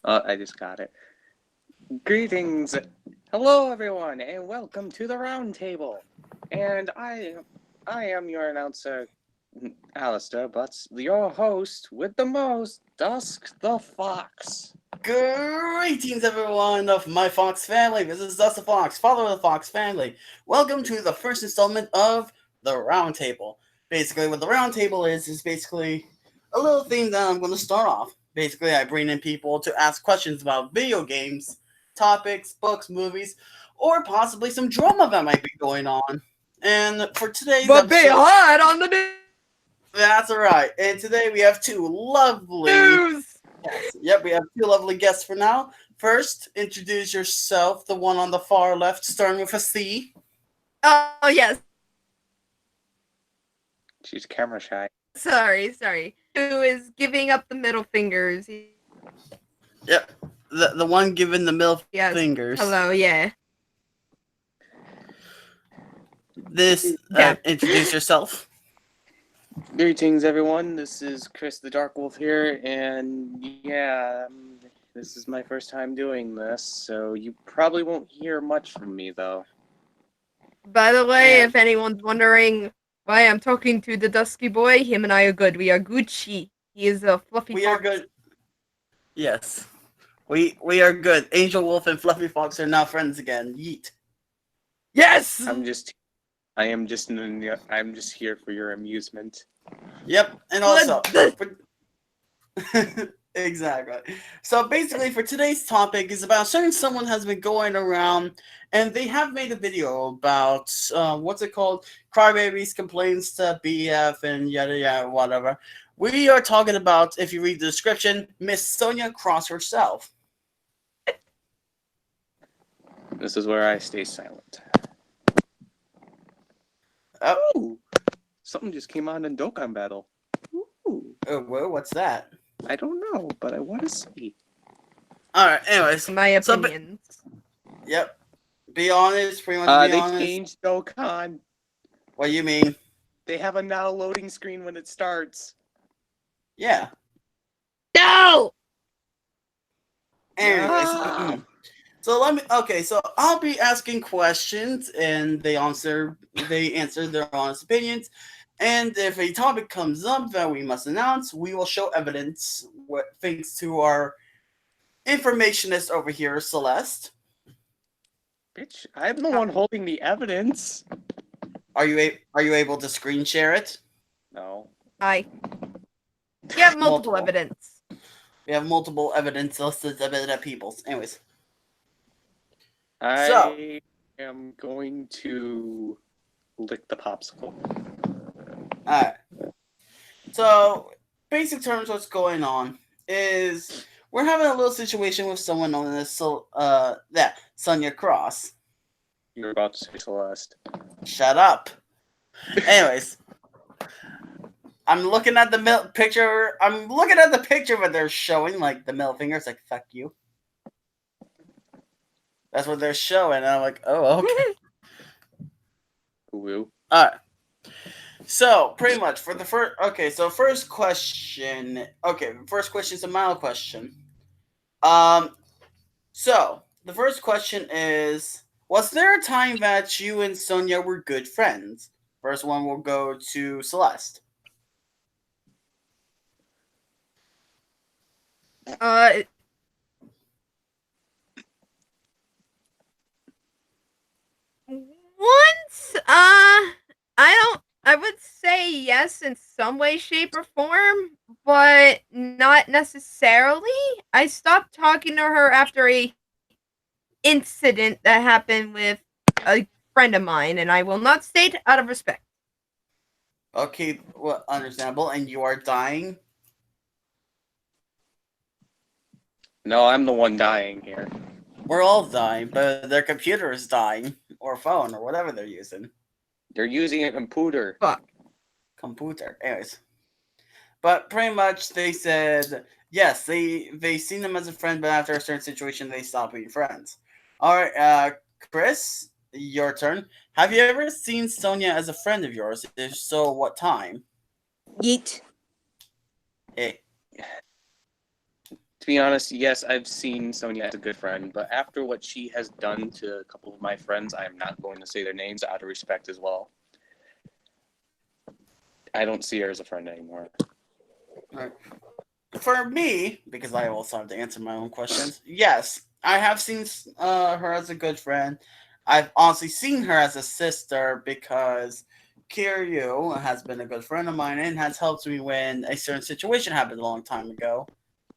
I just got it. Greetings. Hello, everyone, and welcome to the RoundTable. And I am your announcer, Alistair, but your host with the most, Dusk the Fox. Greetings, everyone of my Fox family. This is Dustin Fox, father of the Fox family. Welcome to the first installment of the Roundtable. Basically, what the Roundtable is basically a little thing that I'm going to start off. Basically, I bring in people to ask questions about video games, topics, books, movies, or possibly some drama that might be going on. And for today's But be episode, hot on the that's right. And today we have two lovely news. Yes. Yep, we have two lovely guests for now. First, introduce yourself, the one on the far left, starting with a C. Oh yes. She's camera shy. Sorry. Who is giving up the middle fingers? Yep. The one giving the middle Yes. fingers. Hello. Yeah. This Yeah. introduce yourself. Greetings, everyone. This is Chris the Dark Wolf here, and yeah, this is my first time doing this, so you probably won't hear much from me, though. By the way, Yeah. if anyone's wondering why I'm talking to the dusky boy, him and I are good. We are Gucci. He is a fluffy We fox. are good. Yes. We are good. Angel Wolf and Fluffy Fox are now friends again. Yeet. Yes. I'm just here for your amusement. Yep. And also exactly. So basically, for today's topic is about certain someone has been going around, and they have made a video about what's it called? Crybabies complains to BF and yada yada whatever. We are talking about, if you read the description, Miss Sonia Cross herself. This is where I stay silent. Oh, Ooh, something just came on in Dokkan Battle. Ooh, well, what's that? I don't know, but I want to see. All right. Anyways, My opinions. yep. Be honest. Pretty much be They honest. changed Dokkan. What do you mean? They have a now loading screen when it starts. Yeah. No. Anyways. No. So let me. Okay, so I'll be asking questions, and they answer their honest opinions. And if a topic comes up that we must announce, we will show evidence. Thanks to our informationist over here, Celeste. Bitch, I'm the one holding the evidence. Are you able to screen share it? No. I. You have multiple evidence. We have multiple evidence listed of people's. Anyways. I am going to lick the popsicle. Alright. So, basic terms, what's going on is we're having a little situation with someone known as Sonia Cross. You're about to say Celeste. Shut up. Anyways, I'm looking at the picture. I'm looking at the picture that they're showing, like the middle finger. It's like, fuck you. That's what they're showing. And I'm like, oh, okay. Woo. Alright. So, pretty much, for the first... Okay, so first question... Okay, first question is a mild question. So, the first question is... Was there a time that you and Sonia were good friends? First one will go to Celeste. Once, I would say yes in some way, shape, or form, but not necessarily. I stopped talking to her after a incident that happened with a friend of mine, and I will not state out of respect. Okay, well, understandable. And you are dying? No, I'm the one dying here. We're all dying, but their computer is dying. Or phone, or whatever they're using. They're using a computer. Fuck. Computer. Anyways. But pretty much they said, yes, they seen them as a friend, but after a certain situation, they stopped being friends. Alright, Chris, your turn. Have you ever seen Sonia as a friend of yours? If so, what time? Yeet. Hey. To be honest, yes, I've seen Sonia as a good friend, but after what she has done to a couple of my friends, I am not going to say their names out of respect as well. I don't see her as a friend anymore. Right. For me, because I also have to answer my own questions, yes, I have seen her as a good friend. I've honestly seen her as a sister because Kiryu has been a good friend of mine and has helped me when a certain situation happened a long time ago.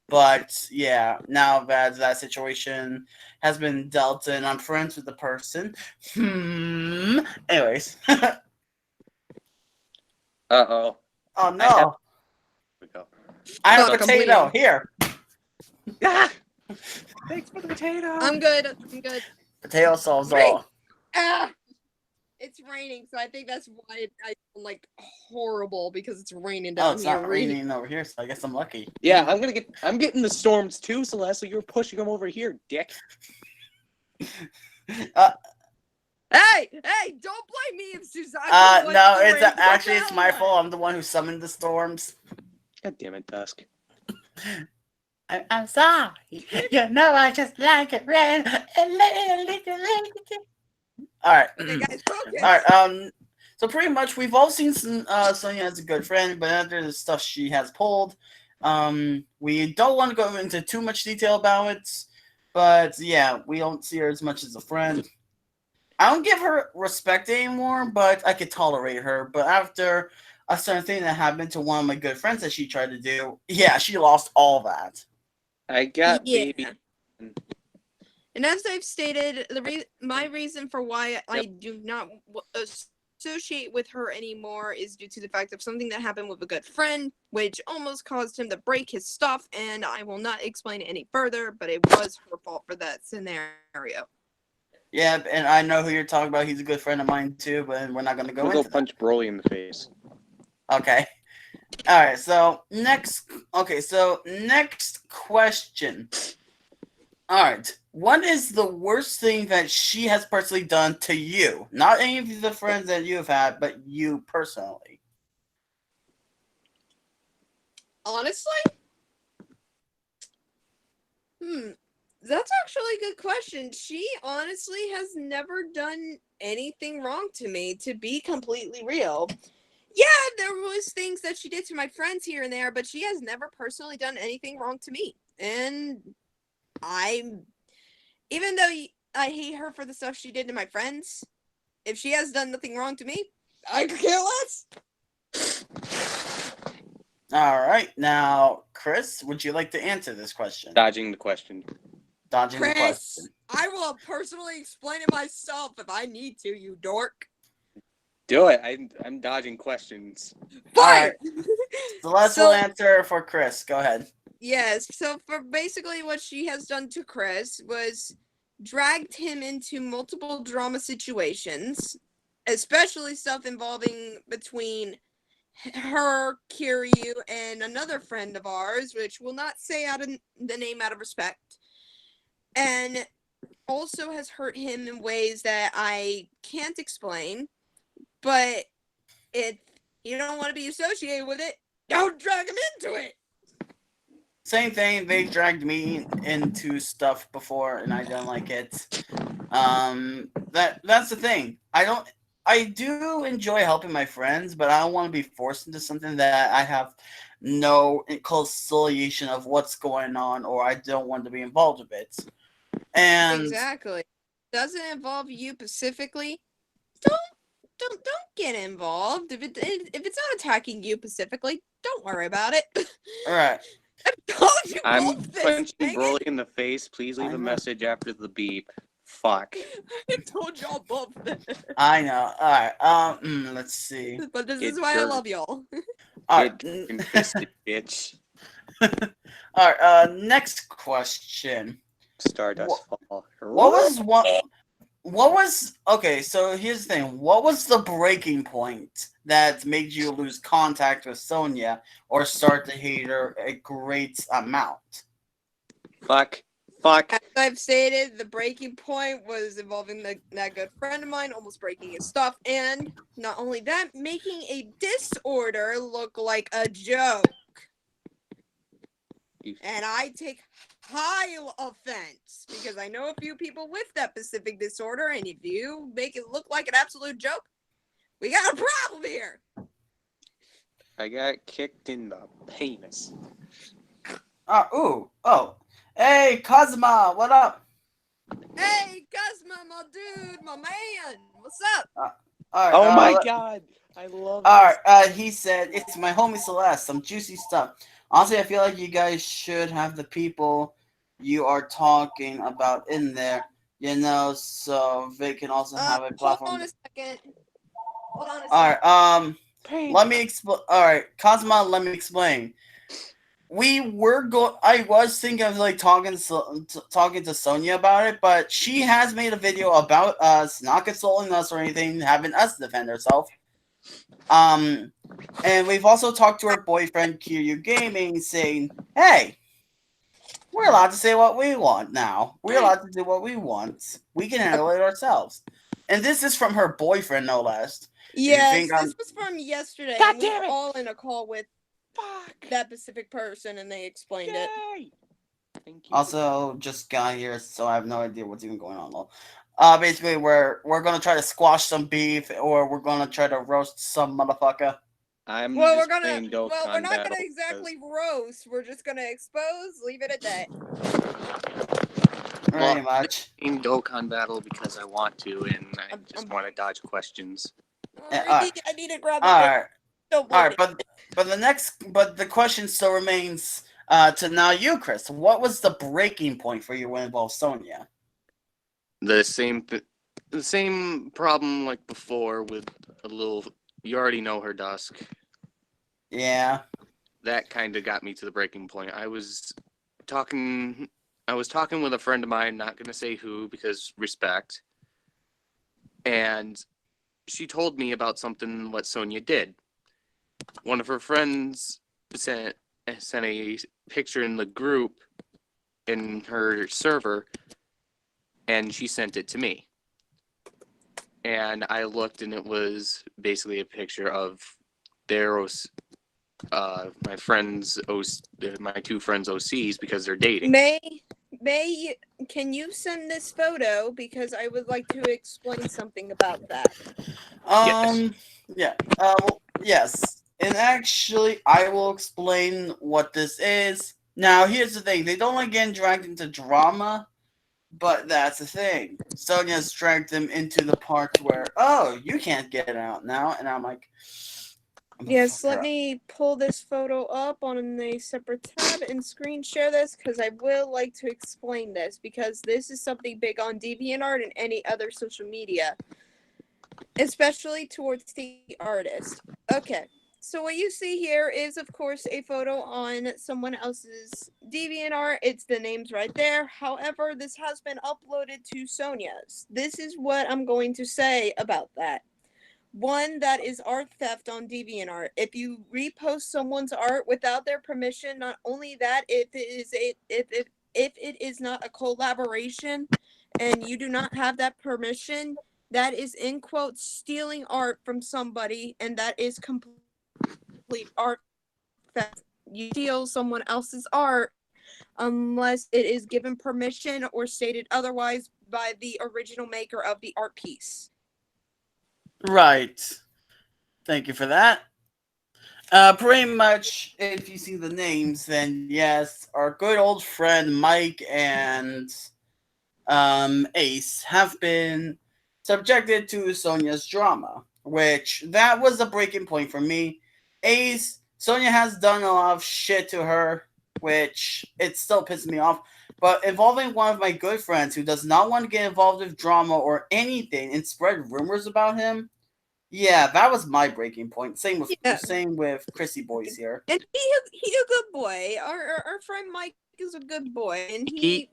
But yeah, now that that situation has been dealt and I'm friends with the person. Anyways. Uh-oh. Oh I have... no. We go. I have Stop a potato. completing. Here. Ah! Thanks for the potato. I'm good. I'm good. Potato solves Wait. all. Ah! It's raining, so I think that's why I feel like horrible because it's raining down Oh, it's here. not raining over here, so I guess I'm lucky. Yeah, I'm getting the storms too, Celeste, so you're pushing them over here, dick. Hey, don't blame me if Suzaki no, it's actually it's my fault. I'm the one who summoned the storms. God damn it, Dusk. I'm sorry. You know I just like it rain. All right. Okay, guys, focus. All right. So pretty much we've all seen Sonia as a good friend, but after the stuff she has pulled, we don't want to go into too much detail about it. But yeah, we don't see her as much as a friend. I don't give her respect anymore, but I could tolerate her. But after a certain thing that happened to one of my good friends that she tried to do, yeah, she lost all that. I got baby. And as I've stated, my reason for why I do not associate with her anymore is due to the fact of something that happened with a good friend, which almost caused him to break his stuff, and I will not explain it any further, but it was her fault for that scenario. Yeah, and I know who you're talking about. He's a good friend of mine too, but we're not going to go into punch Broly in the face. Okay. All right. So next question. All right. What is the worst thing that she has personally done to you? Not any of the friends that you have had, but you personally. Honestly? That's actually a good question. She honestly has never done anything wrong to me, to be completely real. Yeah, there was things that she did to my friends here and there, but she has never personally done anything wrong to me. And even though I hate her for the stuff she did to my friends, if she has done nothing wrong to me, I could care less. All right. Now, Chris, would you like to answer this question? Dodging the question. Dodging the question. I will personally explain it myself if I need to, you dork. Do it. I'm dodging questions. Fine. Right. Celeste will answer for Chris. Go ahead. Yes. So for basically what she has done to Chris was dragged him into multiple drama situations, especially stuff involving between her, Kiryu, and another friend of ours, which will not say out of the name out of respect. And also has hurt him in ways that I can't explain. But if you don't want to be associated with it, don't drag him into it. Same thing. They dragged me into stuff before, and I don't like it. That's the thing. I do enjoy helping my friends, but I don't want to be forced into something that I have no conciliation of what's going on, or I don't want to be involved with it. And exactly. Doesn't involve you specifically. Don't get involved. If it's not attacking you specifically, don't worry about it. All right. I'm punching Broly in the face. Please leave a message after the beep. Fuck. I told y'all both this. I know. All right. Let's see. But this is why I love y'all. All right. Fisted bitch. All right. Next question. Stardust Fall. Okay, so here's the thing. What was the breaking point that made you lose contact with Sonia or start to hate her a great amount? Fuck. As I've stated, the breaking point was involving that good friend of mine almost breaking his stuff, and not only that, making a disorder look like a joke. And I take high offense because I know a few people with that specific disorder, and if you make it look like an absolute joke, we got a problem here. I got kicked in the penis. Oh. Hey, Cosma, what up? Hey, Cosma, my dude, my man, what's up? Alright, Oh my god! I love this. Alright, he said, it's my homie Celeste, some juicy stuff. Honestly, I feel like you guys should have the people you are talking about in there, so they can also have a platform. Hold on a second. Alright, Pain. let me explain. Alright, Cosma, let me explain. I was thinking of like talking to Sonia about it, but she has made a video about us, not consoling us or anything, having us defend ourselves. And we've also talked to her boyfriend Kiryu Gaming, saying, "Hey, we're allowed to say what we want now. We're allowed to do what we want. We can handle it ourselves." And this is from her boyfriend, no less. Yes, this was from yesterday. God And we damn were it! all in a call with Fuck! that specific person, and they explained it. Yay! Thank you. Also, just got here, so I have no idea what's even going on. Though. Basically, we're gonna try to squash some beef, or we're gonna try to roast some motherfucker. I'm Well, just we're playing not Dokkan gonna Battle exactly roast. We're just gonna expose. Leave it at that. Pretty much. playing Dokkan Battle because I want to, and I I'm- just want to dodge questions. I need to grab All the right, Don't all blame right, but the question still remains to now you, Chris. What was the breaking point for you when it involved Sonia? The same problem like before with a little. You already know her, Dusk. Yeah. That kind of got me to the breaking point. I was talking with a friend of mine, not going to say who because respect. And she told me about something what Sonia did. One of her friends sent a picture in the group in her server, and she sent it to me. And I looked, and it was basically a picture of their my two friends OCs because they're dating. May, can you send this photo because I would like to explain something about that. Yes. Yeah. Yes. And actually, I will explain what this is. Now, here's the thing: they don't like getting dragged into drama, but that's the thing. Sonia's dragged them into the part where, oh, you can't get out now, and I'm like, yes, let me pull this photo up on a separate tab and screen share this because I will like to explain this because this is something big on DeviantArt and any other social media, especially towards the artist. Okay, so what you see here is, of course, a photo on someone else's DeviantArt. It's the names right there. However, this has been uploaded to Sonia's. This is what I'm going to say about that. One, that is art theft on DeviantArt. If you repost someone's art without their permission, not only that, if it is not a collaboration and you do not have that permission, that is in quotes stealing art from somebody, and that is complete art theft. You steal someone else's art unless it is given permission or stated otherwise by the original maker of the art piece. Right. Thank you for that. Pretty much, if you see the names, then yes, our good old friend Mike and Ace have been subjected to Sonia's drama, which that was a breaking point for me. Sonia has done a lot of shit to her, which it still pisses me off. But involving one of my good friends who does not want to get involved with drama or anything and spread rumors about him, yeah, that was my breaking point. Same with Chrissy Boys here. And he's a good boy. Our friend Mike is a good boy, and he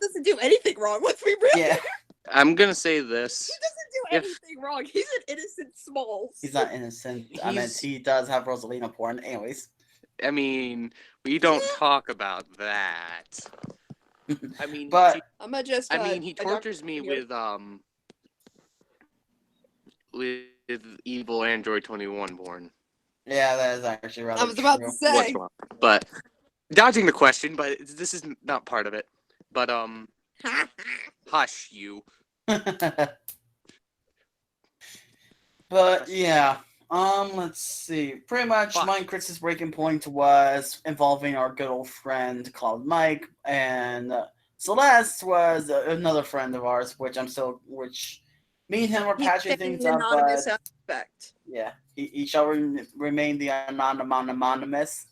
doesn't do anything wrong. Let's be real. Yeah. I'm gonna say this. He doesn't do anything wrong. He's an innocent Smalls. He's not innocent. I mean, he does have Rosalina porn. Anyways. I mean, we don't talk about that. I mean, but he tortures me with evil Android 21 porn. Yeah, that is actually rather I was about true. to say. But dodging the question, but this is not part of it. But hush you. But yeah, let's see. Pretty much, Fuck. mine Chris's breaking point was involving our good old friend Cloud Mike, and Celeste was another friend of ours, which me and him are He's patching staying things up, anonymous but aspect. yeah, he shall remain the anonymous.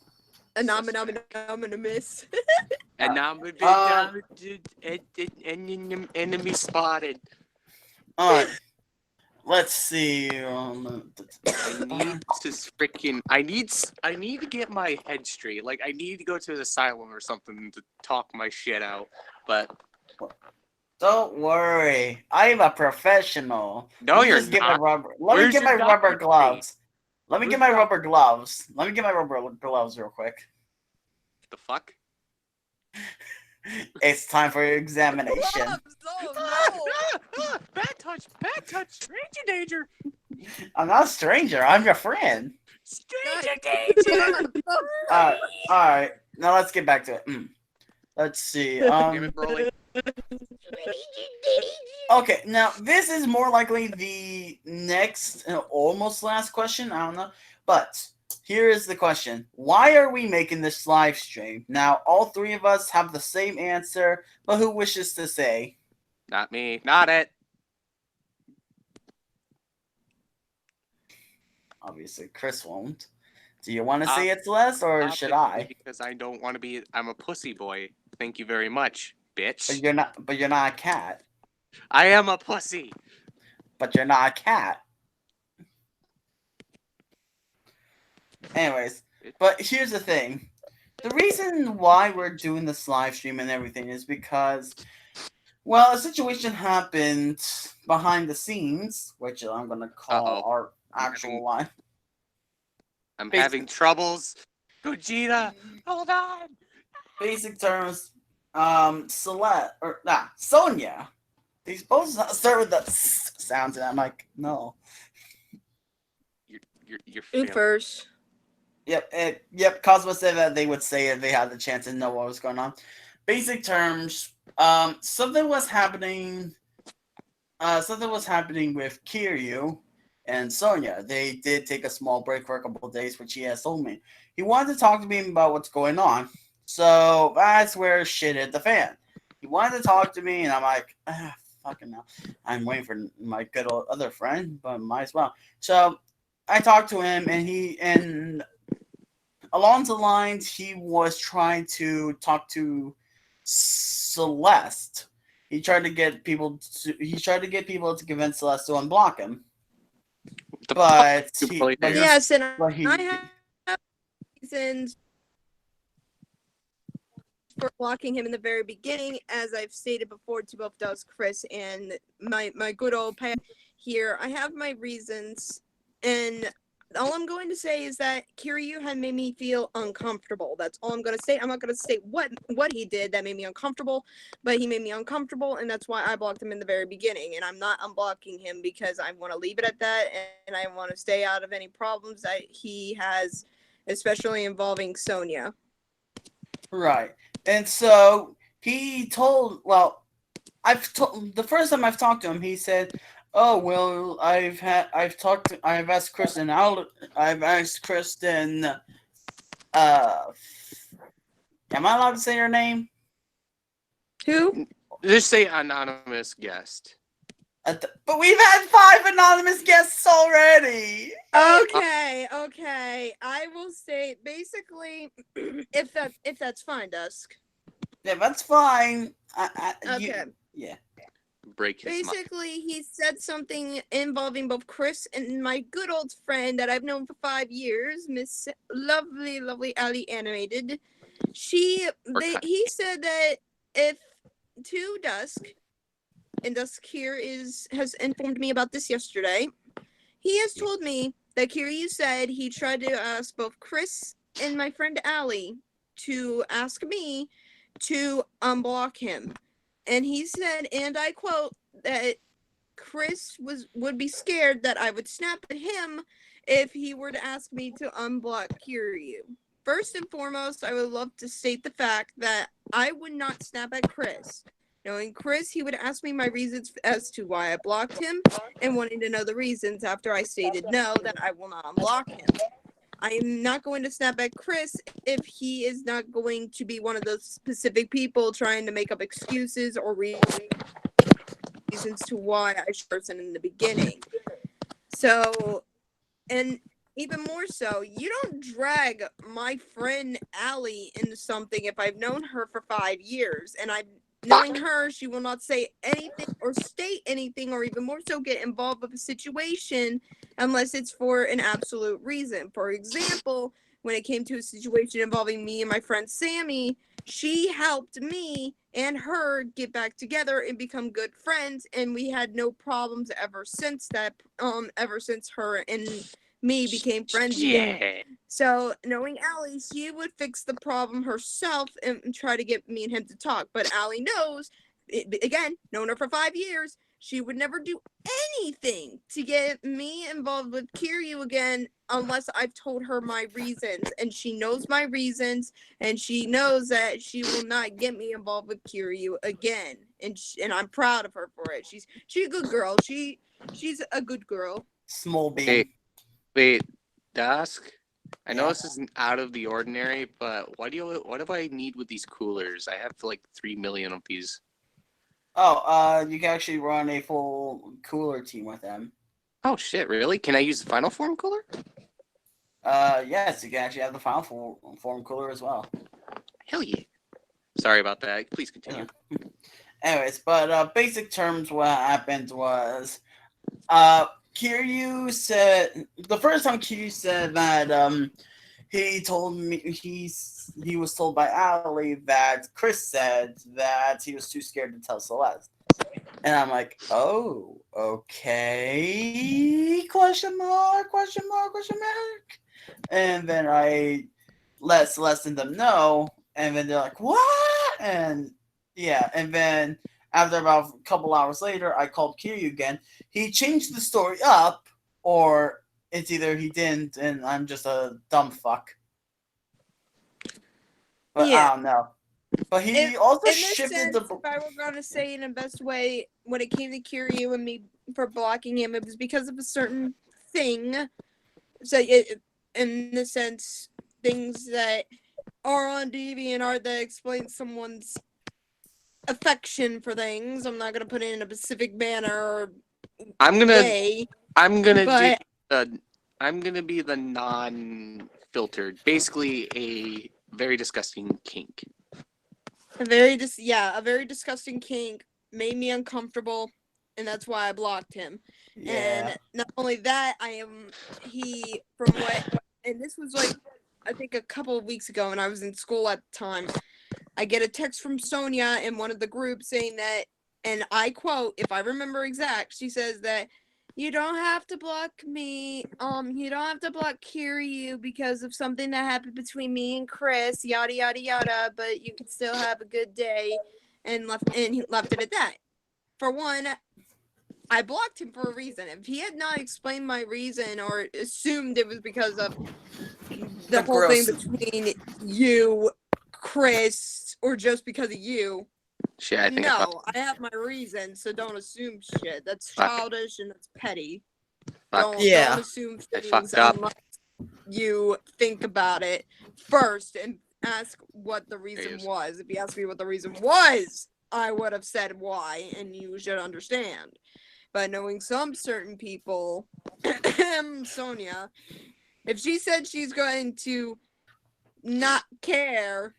Anonymous. And now I'm enemy spotted. Alright, let's see. I need to get my head straight. Like, I need to go to an asylum or something to talk my shit out. But Don't worry, I'm a professional. no, Let me you're just get my not. rubber. Let me Where's get your my rubber doctor gloves. Let me Where's get my your rubber gloves. Let me get my rubber gloves real quick. The fuck? It's time for your examination. Oh no! Bad touch, stranger danger, I'm not a stranger. I'm your friend. stranger danger. Alright. Now let's get back to it. Let's see. Damn it, Broly. Okay, now this is more likely the next, almost last question. I don't know, but here is the question: why are we making this live stream? Now, all three of us have the same answer, but who wishes to say? Not me. Not it. Obviously, Chris won't. Do you want to say it's less, or should I? Because I don't want to be. I'm a pussy boy. Thank you very much, bitch. But you're not. But you're not a cat. I am a pussy. But you're not a cat. Anyways, but here's the thing. The reason why we're doing this live stream and everything is because, well, a situation happened behind the scenes, which I'm going to call our actual line. I'm having troubles. Gogeta, hold on. Basic terms, Sonia. These both start with the sounds, and I'm like, no. You're first. Yep. Cosmo said that they would say if they had the chance to know what was going on. Basic terms. Something was happening. Something was happening with Kiryu and Sonia. They did take a small break for a couple of days, which he has told me. He wanted to talk to me about what's going on. So that's where shit hit the fan. He wanted to talk to me, and I'm like, fucking hell. I'm waiting for my good old other friend, but might as well. So I talked to him, and along the lines, he was trying to talk to Celeste. He tried to get people to convince Celeste to unblock him. I have reasons for blocking him in the very beginning, as I've stated before to both Dusk, Chris, and my good old pal here. I have my reasons, and all I'm going to say is that Kiryu had made me feel uncomfortable. That's all I'm going to say. I'm not going to state what he did that made me uncomfortable, but he made me uncomfortable, and that's why I blocked him in the very beginning. And I'm not unblocking him because I want to leave it at that, and I want to stay out of any problems that he has, especially involving Sonia. Right. And so he told, the first time I've talked to him, he said, "Oh well, I've asked Kristen out. I've asked Kristen. Am I allowed to say her name? Who? Just say anonymous guest. But we've had 5 anonymous guests already. Okay. I will say basically, if that's fine, Dusk. Yeah, that's fine. Okay. Yeah. Break his Basically, he said something involving both Chris and my good old friend that I've known for 5 years, Miss lovely Ali Animated. He said that if to Dusk, and Dusk here has informed me about this yesterday. He has told me that Kiryu said he tried to ask both Chris and my friend Ali to ask me to unblock him. And he said, and I quote, that Chris would be scared that I would snap at him if he were to ask me to unblock Kiryu first and foremost, I would love to state the fact that I would not snap at Chris. Knowing Chris, he would ask me my reasons as to why I blocked him, and wanting to know the reasons after I stated no, that I will not unblock him. I am not going to snap at Chris if he is not going to be one of those specific people trying to make up excuses or reasons to why I should person in the beginning. So, and even more so, you don't drag my friend Allie into something if I've known her for 5 years, and knowing her, she will not say anything or state anything or even more so get involved with a situation unless it's for an absolute reason. For example, when it came to a situation involving me and my friend Sammy, she helped me and her get back together and become good friends, and we had no problems ever since that, ever since her and me became friends again. So knowing Allie, she would fix the problem herself and try to get me and him to talk. But Allie knows, again, known her for 5 years, she would never do anything to get me involved with Kiryu again unless I've told her my reasons. And she knows my reasons, and she knows that she will not get me involved with Kiryu again. And I'm proud of her for it. She's a good girl. She's a good girl. Small baby. Wait, Dusk? I know Yeah. this isn't out of the ordinary, but what do I need with these coolers? I have like 3 million of these. Oh, you can actually run a full cooler team with them. Oh shit, really? Can I use the final form cooler? Yes, you can actually have the final form cooler as well. Hell yeah. Sorry about that. Please continue. Yeah. Anyways, but basic terms, what happened was, Kiryu said the first time Kiryu said that he told me he was told by Ali that Chris said that he was too scared to tell Celeste. And I'm like, oh, okay, question mark. And then I let Celeste and them know, and then they're like, what? And yeah, and then after about a couple hours later, I called Kiryu again. He changed the story up, or it's either he didn't and I'm just a dumb fuck. But Yeah. I don't know. But he also shifted the. If I were going to say in the best way, when it came to Kiryu and me for blocking him, it was because of a certain thing. So, in the sense, things that are on DeviantArt that explain someone's affection for things. I'm not going to put it in a specific manner or way. I'm gonna be the non-filtered, basically a very disgusting kink. A very disgusting kink made me uncomfortable, and that's why I blocked him. Yeah. And not only that, and this was like, I think a couple of weeks ago, and I was in school at the time. I get a text from Sonia in one of the groups saying that, and I quote, if I remember exact, she says that you don't have to block me, you don't have to block Kiryu because of something that happened between me and Chris, yada yada yada, but you can still have a good day, and he left it at that. For one, I blocked him for a reason. If he had not explained my reason or assumed it was because of the whole thing between you, Chris, or just because of you, shit, I think I have my reason, so don't assume shit. That's childish and that's petty. Don't assume things unless you think about it first and ask what the reason was. If you asked me what the reason was, I would have said why, and you should understand. But knowing some certain people, Sonia, if she said she's going to not care,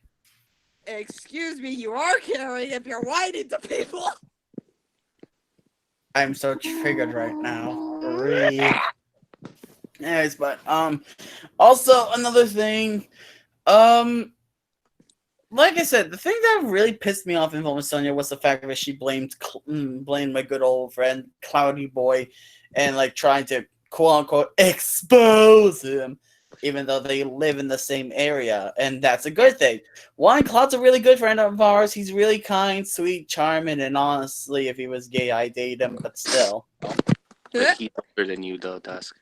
excuse me, you are caring if you're whining to people. I'm so triggered right now. Anyways, but also another thing, like I said, the thing that really pissed me off in Film with Sonia was the fact that she blamed my good old friend Cloudy Boy, and like trying to quote unquote expose him, even though they live in the same area, and that's a good thing. One, Cloud's a really good friend of ours. He's really kind, sweet, charming, and honestly, if he was gay, I'd date him, but still. But he's older than you, though, Dusk.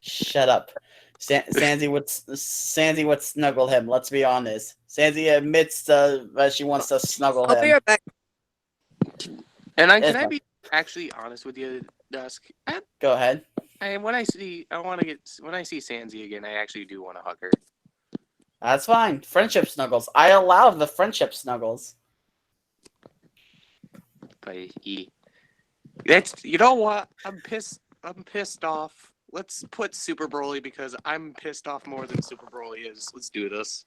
Shut up. Sandy would snuggle him. Let's be honest. Sandy admits that she wants to snuggle I'll be him. right back. And It's can I fine. be actually honest with you, Dusk? Go ahead. When I see Sansi again, I actually do want to hug her. That's fine. Friendship snuggles. I allow the friendship snuggles. But that's, you know what? I'm pissed off. Let's put Super Broly because I'm pissed off more than Super Broly is. Let's do this.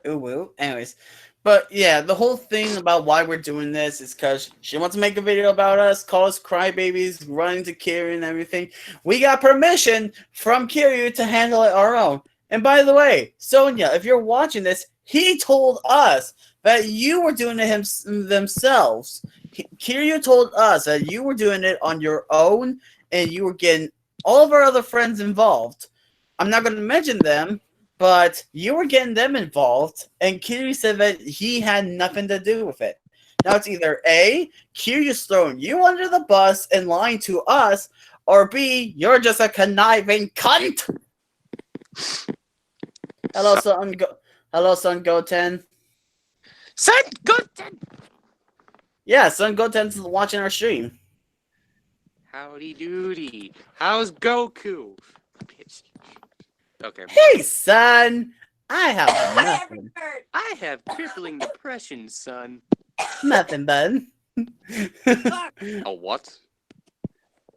Ooh woo. Anyways, but yeah, the whole thing about why we're doing this is because she wants to make a video about us, call us crybabies, running to Kiryu and everything. We got permission from Kiryu to handle it our own. And by the way, Sonia, if you're watching this, he told us that you were doing it themselves. Kiryu told us that you were doing it on your own and you were getting all of our other friends involved. I'm not going to mention them, but you were getting them involved, and Kiryu said that he had nothing to do with it. Now it's either A, Kiryu's throwing you under the bus and lying to us, or B, you're just a conniving cunt. Hello, Son Goten. Son Goten! Yeah, Son Goten's watching our stream. Howdy doody. How's Goku? Okay. Hey, son. I have nothing. I have crippling depression, son. Nothing, bud. A what?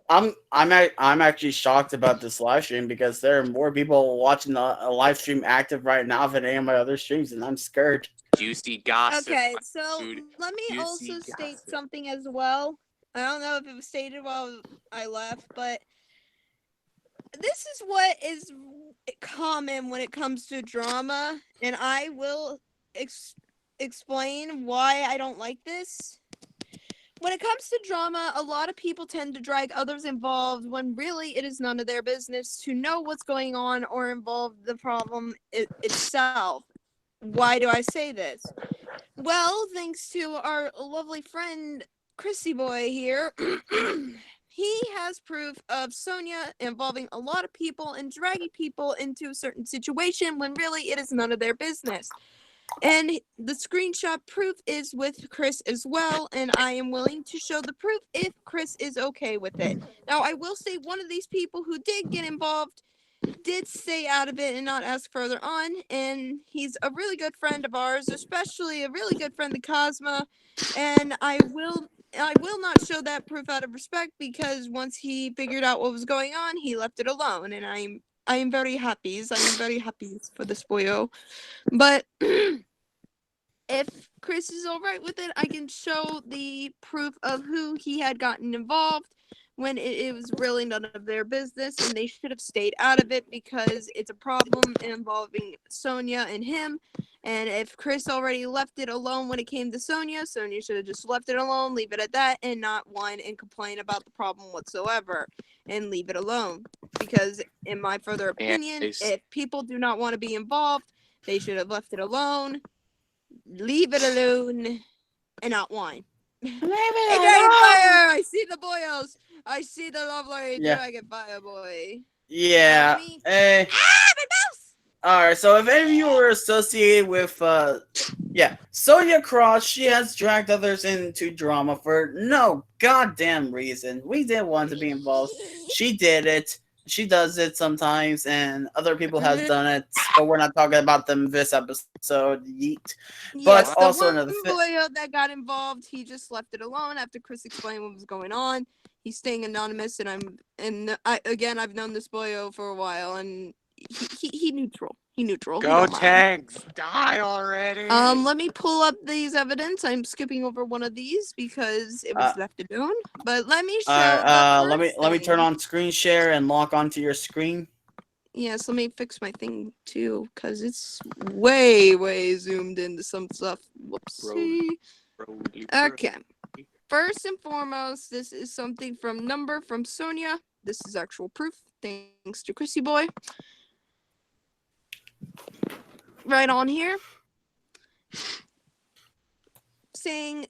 I'm actually shocked about this live stream because there are more people watching the live stream active right now than any of my other streams, and I'm scared. Juicy gossip. Okay, so dude. let me Juicy also state gossip. something as well. I don't know if it was stated while I left, but this is what is common when it comes to drama, and I will explain why I don't like this. When it comes to drama, a lot of people tend to drag others involved when really it is none of their business to know what's going on or involve the problem itself. Why do I say this? Well, thanks to our lovely friend Chrissy Boy here, he has proof of Sonia involving a lot of people and dragging people into a certain situation when really it is none of their business. And the screenshot proof is with Chris as well, and I am willing to show the proof if Chris is okay with it. Now, I will say one of these people who did get involved did stay out of it and not ask further on, and he's a really good friend of ours, especially a really good friend of Cosma, and I will not show that proof out of respect because once he figured out what was going on, he left it alone, and I am very happy. I am very happy for this boyo. But if Chris is all right with it, I can show the proof of who he had gotten involved when it was really none of their business, and they should have stayed out of it because it's a problem involving Sonia and him. And if Chris already left it alone when it came to Sonia, Sonia should have just left it alone, leave it at that, and not whine and complain about the problem whatsoever, and leave it alone. Because in my further opinion, if people do not want to be involved, they should have left it alone, leave it alone, and not whine. Hey, Dragonfire! I see the boyos! I see the lovely Dragonfire boy. Yeah. My mouse! Alright, so if any of you were associated with, Sonia Cross, she has dragged others into drama for no goddamn reason. We didn't want to be involved. She did it. She does it sometimes, and other people has done it, but we're not talking about them this episode. Yeet. Yes, But also the another boy that got involved, he just left it alone after Chris explained what was going on. He's staying anonymous, and I've known this boyo for a while, and he neutral. He neutral. Go tags, die already. Let me pull up these evidence. I'm skipping over one of these because it was left alone. But let me show. Let me turn on screen share and lock onto your screen. Yes, let me fix my thing too, because it's way zoomed into some stuff. Whoopsie. Okay. First and foremost, this is something from Sonia. This is actual proof, thanks to Chrissy Boy. Right on here. Saying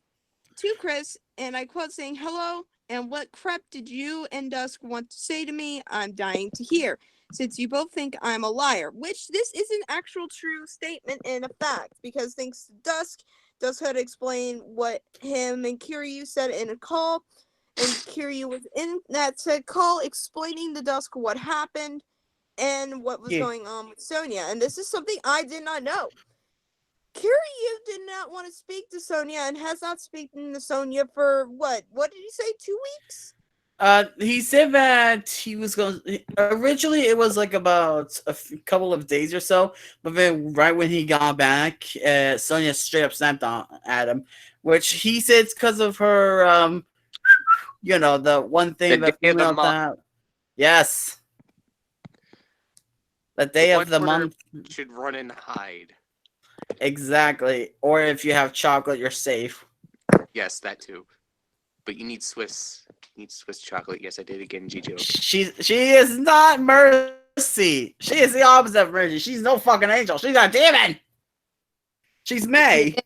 to Chris, and I quote, saying, "Hello, and what crap did you and Dusk want to say to me? I'm dying to hear." since you both think I'm a liar, which this is an actual true statement and a fact, because thanks to Dusk had to explain what him and Kiryu said in a call, and Kiryu was in that said call explaining to Dusk what happened and what was going on with Sonia, and this is something I did not know. Kiryu did not want to speak to Sonia and has not spoken to Sonia for what? What did he say? 2 weeks? He said that he was going. Originally, it was like about a couple of days or so, but then right when he got back, Sonia straight up snapped at him, which he said it's because of her, the one thing The the day of the female month. that. Yes. The day of the month. Should run and hide. Exactly. Or if you have chocolate, you're safe. Yes, that too. But you need Swiss. You need Swiss chocolate. Yes, I did again, G-joke. She is not Mercy. She is the opposite of Mercy. She's no fucking angel. She's a demon. She's May.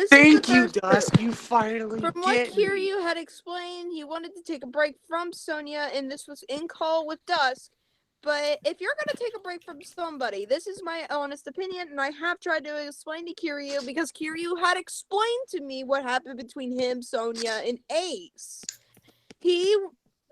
Thank you, Dusk. You finally From what get me. Kiryu had explained, he wanted to take a break from Sonia, and this was in call with Dusk. But if you're gonna take a break from somebody, this is my honest opinion, and I have tried to explain to Kiryu because Kiryu had explained to me what happened between him, Sonia, and Ace. He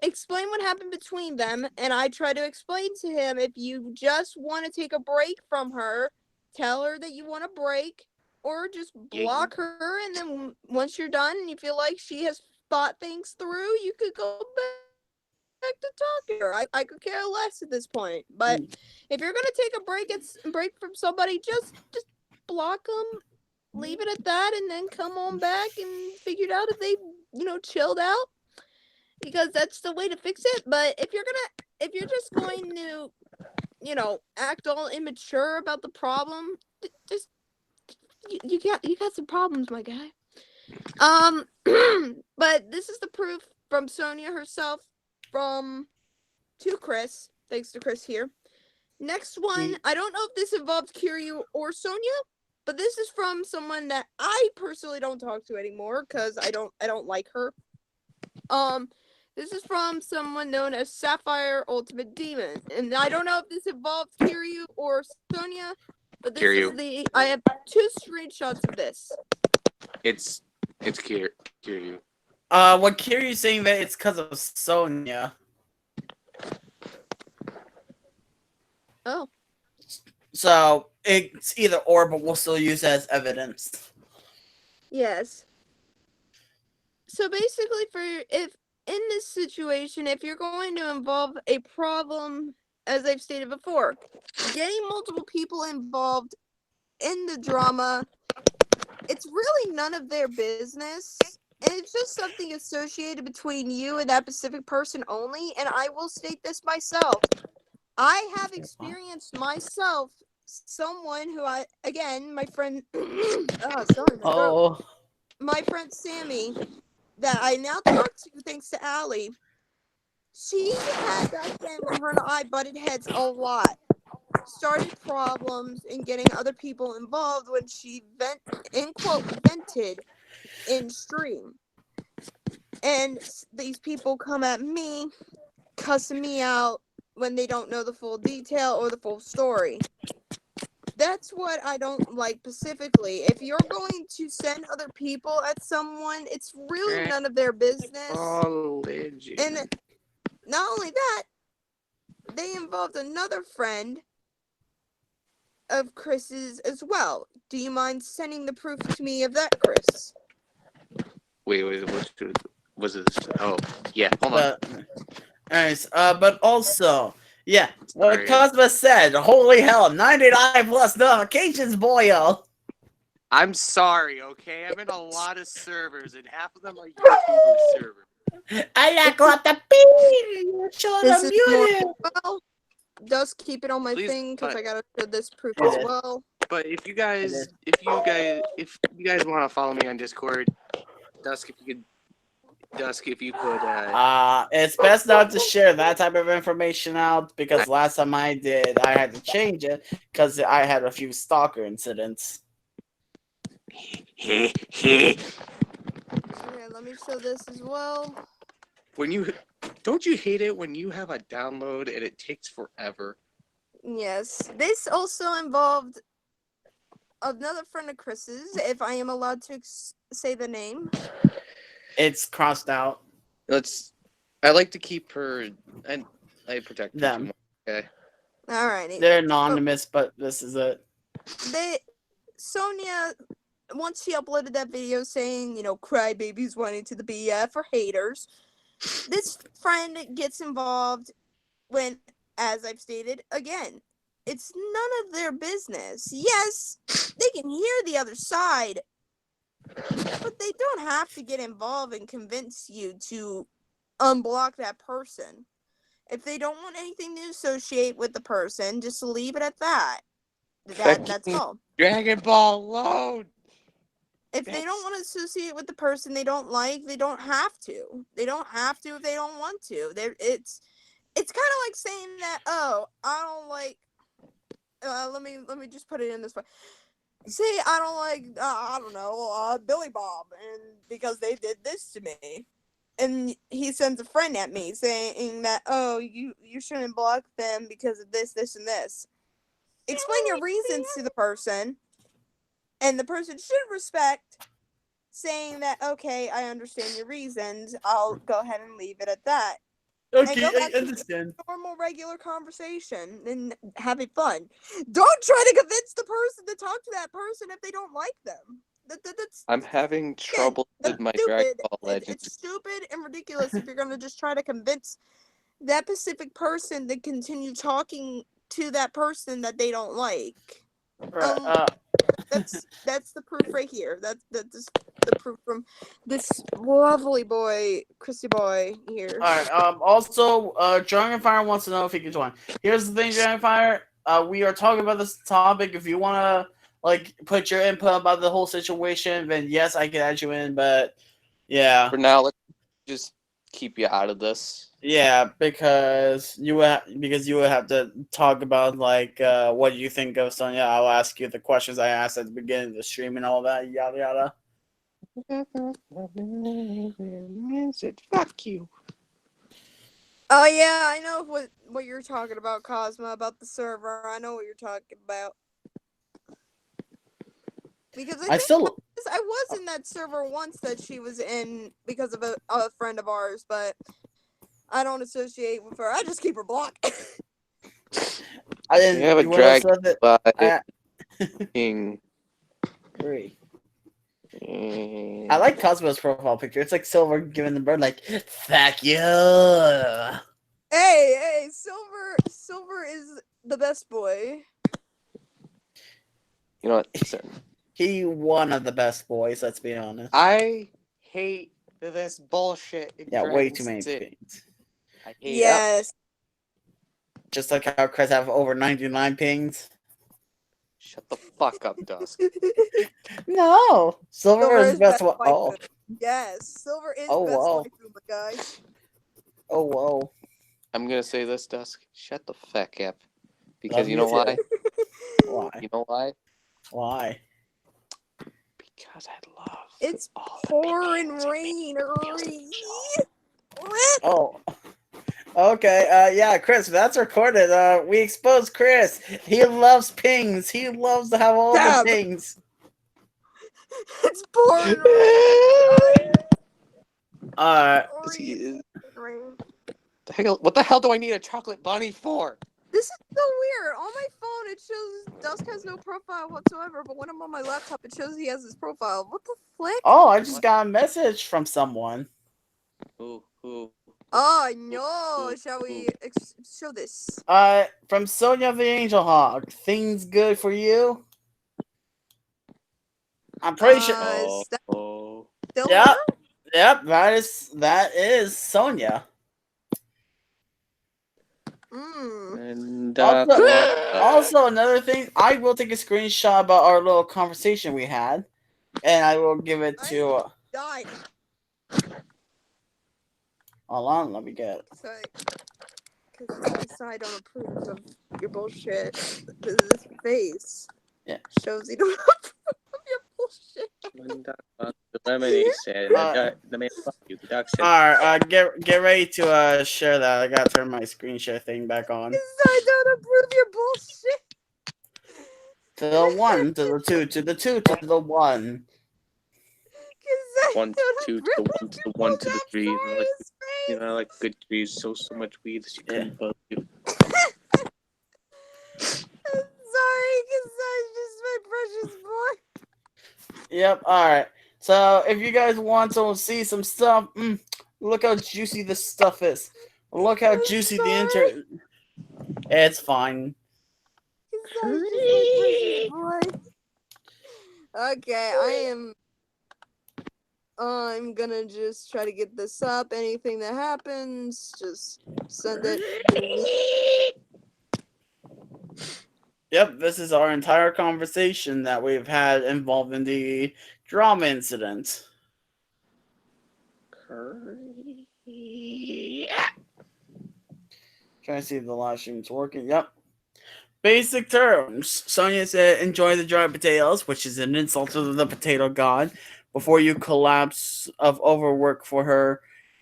explained what happened between them, and I tried to explain to him if you just want to take a break from her, tell her that you want a break, or just block her, and then once you're done and you feel like she has thought things through, you could go back to talking to her. I could care less at this point. But if you're gonna take a break from somebody, just block them, leave it at that, and then come on back and figure it out if they chilled out, because that's the way to fix it. But if you're just going to act all immature about the problem, just you got some problems, my guy. But this is the proof from Sonia herself to Chris. Thanks to Chris here. Next one, I don't know if this involves Kiryu or Sonia, but this is from someone that I personally don't talk to anymore because I don't like her. This is from someone known as Sapphire Ultimate Demon, and I don't know if this involves Kiryu or Sonia, but this is I have 2 screenshots of this. It's Kiryu. What Kiryu's saying that it's because of Sonia. Oh. So it's either or, but we'll still use it as evidence. Yes. So basically, if in this situation, if you're going to involve a problem, as I've stated before, getting multiple people involved in the drama, it's really none of their business. And it's just something associated between you and that specific person only. And I will state this myself. I have experienced myself someone who my friend, my friend Sammy, that I now talk to thanks to Allie. She had back then, her and I butted heads a lot. Started problems and getting other people involved when she vented in stream. And these people come at me, cussing me out when they don't know the full detail or the full story. That's what I don't like specifically. If you're going to send other people at someone, it's really none of their business. And not only that, they involved another friend of Chris's as well. Do you mind sending the proof to me of that, Chris? Wait, was it? Oh, yeah, hold on. Anyways, but also, yeah, what Cosma said, holy hell, 99 plus notifications, boyo! I'm sorry, okay? I'm in a lot of servers, and half of them are YouTuber servers. I got the beat! This is more, well, just keep it on my thing, because I gotta show this proof as well. But if you guys want to follow me on Discord, Dusk, if you could. It's best not to share that type of information out, because last time I did, I had to change it because I had a few stalker incidents. Okay, let me show this as well. When you Don't you hate it when you have a download and it takes forever? Yes. This also involved another friend of Chris's, if I am allowed to say the name. It's crossed out. I like to keep her, and I protect her too Them. much. Okay. Alrighty. They're anonymous, but this is it. Sonia, once she uploaded that video saying, crybabies wanting to the BF or haters, this friend gets involved when, as I've stated, again, it's none of their business. Yes, they can hear the other side, but they don't have to get involved and convince you to unblock that person. If they don't want anything to associate with the person, just leave it at that. That's all. Dragon Ball load. If they don't want to associate with the person they don't like, they don't have to. They don't have to if they don't want to. It's kind of like saying that, oh, I don't like. Let me just put it in this way. Say I don't like, I don't know, Billy Bob, and because they did this to me, and he sends a friend at me saying that, oh, you shouldn't block them because of this, and this. Explain your reasons to the person, and the person should respect saying that, okay, I understand your reasons. I'll go ahead and leave it at that. Okay, And go back I to understand. normal, regular conversation and having fun. Don't try to convince the person to talk to that person if they don't like them. That's I'm having trouble with my Dragon Ball Legends. It's stupid and ridiculous if you're going to just try to convince that specific person to continue talking to that person that they don't like. Right, That's the proof right here. That's the proof from this lovely boy, Chrissy boy here. Alright, also, Dragonfire wants to know if he can join. Here's the thing, Dragonfire. We are talking about this topic. If you want to, put your input about the whole situation, then yes, I can add you in, but, yeah. For now, let's just keep you out of this. Yeah, because you would have to talk about, what you think of Sonya. I'll ask you the questions I asked at the beginning of the stream and all that, yada yada. Fuck you. Oh yeah, I know what you're talking about, Cosmo, about the server. I know what you're talking about. Because I was in that server once that she was in because of a friend of ours, but I don't associate with her. I just keep her blocked. I didn't. You have a dragon by King. Three. I like Cosmo's profile picture. It's like Silver giving the bird "Fuck you." Hey, Silver is the best boy. You know what? Sir, He one of the best boys. Let's be honest. I hate this bullshit. Yeah, way too many pings. I hate Yes. it. Just like how Chris have over 99 pings. Shut the fuck up, Dusk. No, Silver is best one. Oh, yes, Silver is best whoa. waifu, my guy. Oh, whoa. I'm gonna say this, Dusk. Shut the fuck up. Because Love you know you why? Why? You know why? Why? Because I love. It's all the pouring pings. It rain. Oh. Okay, yeah, Chris, that's recorded. We exposed Chris. He loves pings. He loves to have all the pings. It's pouring rain. What the hell do I need a chocolate bunny for? This is so weird. On my phone, it shows Dusk has no profile whatsoever, but when I'm on my laptop, it shows he has his profile. What the flick? Oh, I just got a message from someone. Who? Oh, no. Shall we show this? From Sonia the Angel Hawk. Things good for you? I'm pretty sure. Oh. Yep, that is Sonia. And also, another thing, I will take a screenshot about our little conversation we had, and I will give it to. Died. Hold on, let me get it. Sorry. Because I don't approve of your bullshit. This face Yeah. shows you don't approve of your bullshit. The lemonade said, the man fuck you. The duck said, Alright, get ready to share that. I gotta turn my screen share thing back on. Cause I don't approve your bullshit. To the 1, to the 2, to the 2, to the 1. Cause I 1 to don't 2 to the approve 1 to the your 1 to the bullshit. 3. And like, His you face. know, like good trees, so much weed that you couldn't bug you. I'm sorry, cause that's just my precious boy. Yep, alright. So, if you guys want to see some stuff, look how juicy this stuff is. Look how juicy the internet. It's fine. Cause that's just my precious boy. Okay, I'm gonna just try to get this up. Anything that happens, just send it. Yep, this is our entire conversation that we've had involving the drama incident. Trying to see if the live stream's working. Yep. Basic terms. Sonia said, enjoy the dry potatoes, which is an insult to the potato god, before you collapse of overwork for her.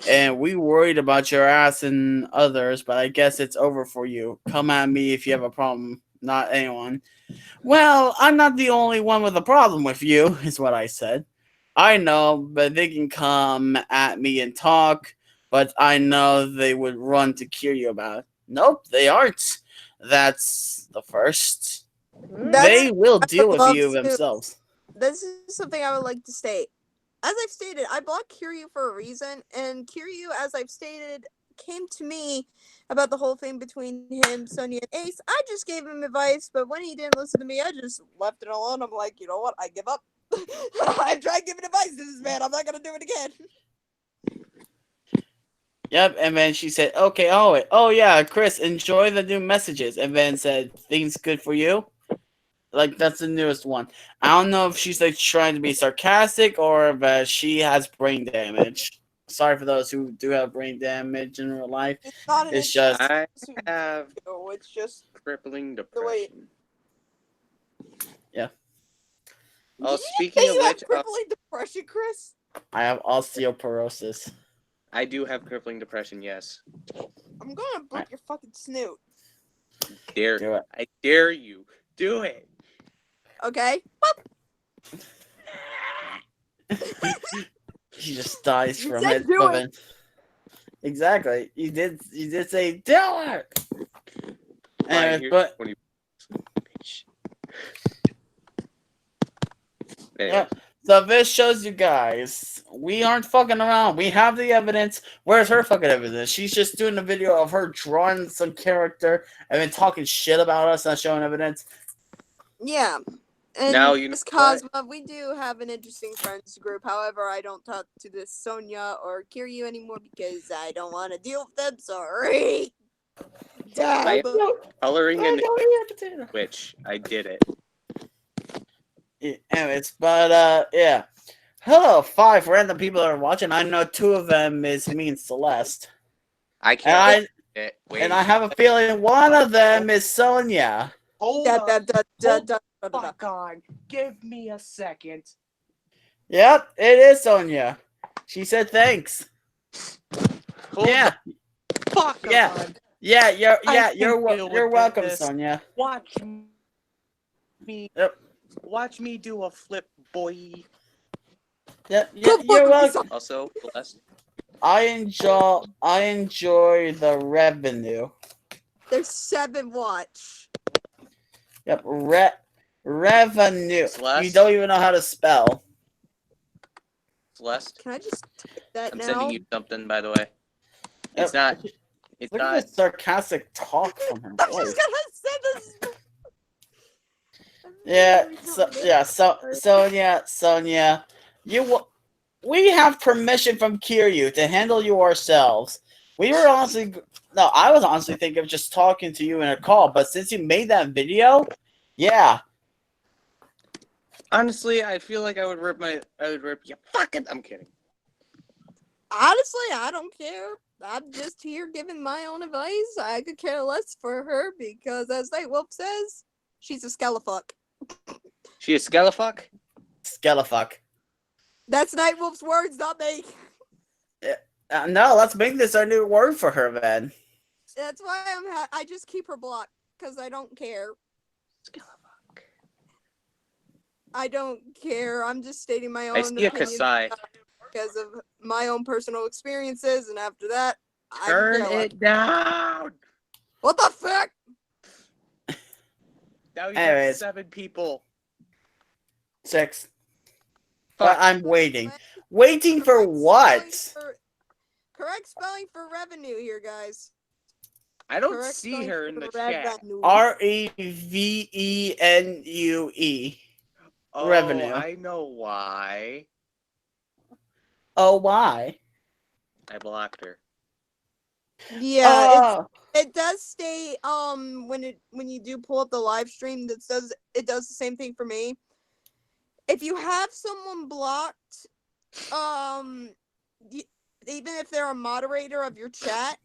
And we worried about your ass and others, but I guess it's over for you. Come at me if you have a problem, not anyone. Well, I'm not the only one with a problem with you, is what I said. I know, but they can come at me and talk, but I know they would run to cure you about it. Nope, they aren't. That's the first. They will deal with you themselves. This is something I would like to state. As I've stated, I blocked Kiryu for a reason, and Kiryu, as I've stated, came to me about the whole thing between him, Sonia, and Ace. I just gave him advice, but when he didn't listen to me, I just left it alone. I'm like, you know what? I give up. I tried giving advice to this man. I'm not gonna do it again. Yep, and then she said, okay, oh yeah, Chris, enjoy the new messages. And then said, things good for you? Like, that's the newest one. I don't know if she's like trying to be sarcastic or if she has brain damage. Sorry for those who do have brain damage in real life. It's not an It's just I have it's just crippling the way. depression. Yeah. Oh, Did speaking you of have which, crippling depression, Chris? I have osteoporosis. I do have crippling depression, yes. I'm gonna book your fucking snoot. Dare Do it. I dare you. Do it. Okay? He just dies You from said it. do but it. then- Exactly. You did say do it. Fine, here's But 20 bitch. yeah. Anyway, So this shows you guys we aren't fucking around. We have the evidence. Where's her fucking evidence? She's just doing a video of her drawing some character and then talking shit about us, not showing evidence. Yeah. And Now you know Miss Cosma, we do have an interesting friends group. However, I don't talk to this Sonia or Kiryu anymore because I don't want to deal with them. Sorry. I Dab. am coloring an Potato. which I did it. Yeah, anyways, but yeah. Hello, 5 random people that are watching. I know 2 of them is me and Celeste. I And can't. Wait. I have a feeling one of them is Sonia. Hold Da, on. da, da, da, da, da, da. Fuck on. Give me a second. Yep, it is Sonia. She said thanks. Hold Yeah, the fuck Yeah. on. yeah, I can you're deal with welcome, this. Sonia. Watch me. Yep. Watch me do a flip, boy. Yeah, Go you're fuck welcome. Also, Celeste. I enjoy the revenue. There's 7 watch. Yep, revenue. Celeste? You don't even know how to spell. Celeste. Can I just type that I'm now? sending you something, by the way. It's Yep. not. It's Look not. at the sarcastic talk from her I'm voice. just gonna send this. Sonia, we have permission from Kiryu to handle you ourselves. I was honestly thinking of just talking to you in a call, but since you made that video, yeah. Honestly, I feel like I would rip you. Fucking. I'm kidding. Honestly, I don't care. I'm just here giving my own advice. I could care less for her because, as Nightwolf says, she's a skelefuck. She a skelefuck? Skelefuck. That's Nightwolf's words, not me. No, let's make this our new word for her, then. That's why I just keep her blocked because I don't care. Skillebuck. I don't care. I'm just stating my I own see a opinion Kasai. because of my own personal experiences, and after that, Turn I'm it down. What the fuck? Now you have Anyways. 7 people. 6. Fuck. But I'm waiting. Waiting for what? Correct spelling for revenue here, guys. I don't Correct see spelling her in for the chat. revenue. REVENUE. Oh, Revenue. I know why. Oh, why? I blocked her. Yeah, it does stay when you do pull up the live stream, it does the same thing for me. If you have someone blocked, even if they're a moderator of your chat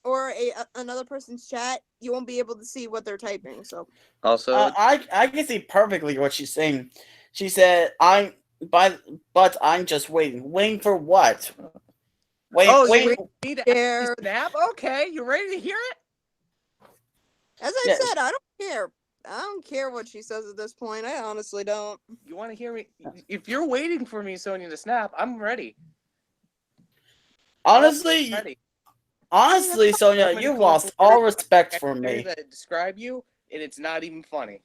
or another person's chat, you won't be able to see what they're typing. So Also, I can see perfectly what she's saying. She said, but I'm just waiting. Waiting for what? Wait. you need to Share. snap? Okay, you ready to hear it? As I Yes. said, I don't care. I don't care what she says at this point. I honestly don't. You want to hear me? If you're waiting for me, Sonia, to snap, I'm ready. Honestly, Ready. Sonia, I'm you gonna lost go all for respect for characters me. that describe you, and it's not even funny.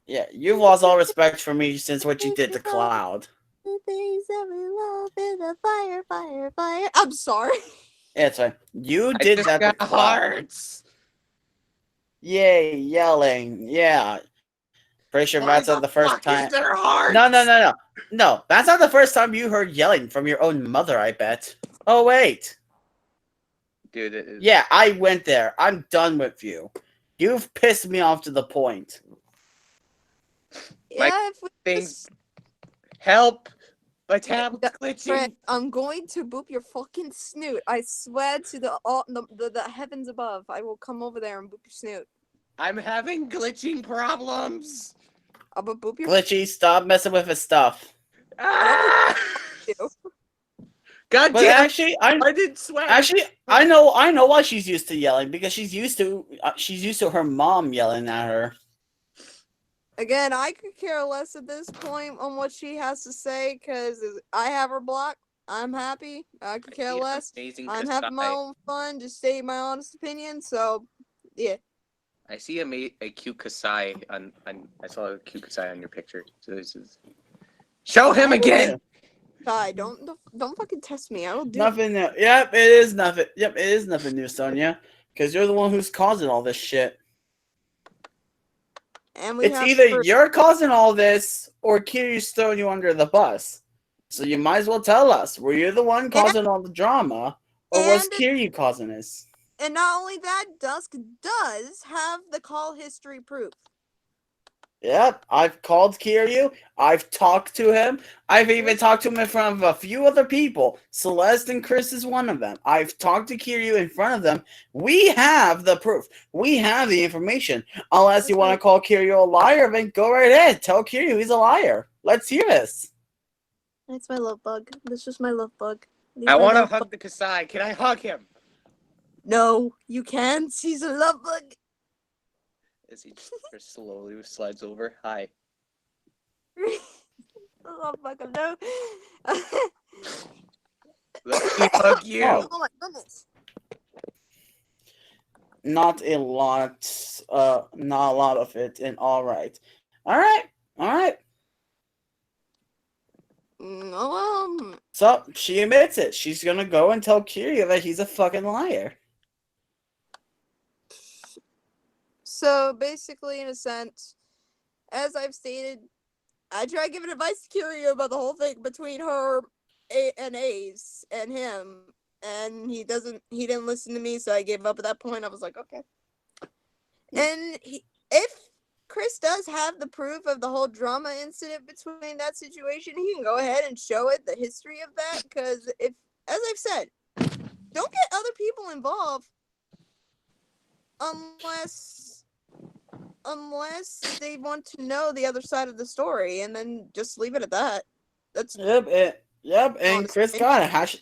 Yeah, you've lost all respect for me since what you did to Cloud. The things that we love in the fire, fire, fire. I'm sorry. Yeah, it's fine. You I did just that to got Cloud. hearts. Yay, yelling. Yeah. Pretty sure that's not the first time. Is there hearts? No, that's not the first time you heard yelling from your own mother, I bet. Oh, wait. Dude, it is. Yeah, I went there. I'm done with you. You've pissed me off to the point. My Yeah, if we things. Help! My tablet's Fred, glitching. I'm going to boop your fucking snoot. I swear to the heavens above, I will come over there and boop your snoot. I'm having glitching problems. I'll boop your Glitchy, stop messing with his stuff. Ah! you. God But damn! actually, I didn't sweat. Actually, I know why she's used to yelling, because she's used to her mom yelling at her. Again, I could care less at this point on what she has to say because I have her blocked. I'm happy. I could care less. I'm having my own fun, just stating my honest opinion. So, yeah. I see a cute Kasai on. I saw a cute Kasai on your picture. So this is. Show him again. Kai, don't fucking test me. I will do Nothing new. Yep, it is nothing. Yep, it is nothing new, Sonia. Because you're the one who's causing all this shit. And It's either you're causing all this or Kiryu's throwing you under the bus. So you might as well tell us. Were you the one causing all the drama, or was Kiryu causing this? And not only that, Dusk does have the call history proof. Yep, I've called Kiryu. I've talked to him. I've even talked to him in front of a few other people. Celeste and Chris is one of them. I've talked to Kiryu in front of them. We have the proof. We have the information. Unless you want to call Kiryu a liar, then go right ahead. Tell Kiryu he's a liar. Let's hear this. That's my love bug. This is my love bug. I want to hug the Kasai. Can I hug him? No, you can't. He's a love bug. As he just slowly slides over. Hi. Oh my god, no. Let me hug you. Oh my goodness. Not a lot of it, and all right. So she admits it. She's gonna go and tell Kiryu that he's a fucking liar. So basically, in a sense, as I've stated, I tried giving advice to Kiryu about the whole thing between her and Ace and him, and he didn't listen to me, so I gave up at that point. I was like, okay. And if Chris does have the proof of the whole drama incident between that situation, he can go ahead and show it, the history of that, because if, as I've said, don't get other people involved unless they want to know the other side of the story, and then just leave it at that. That's And Chris got it.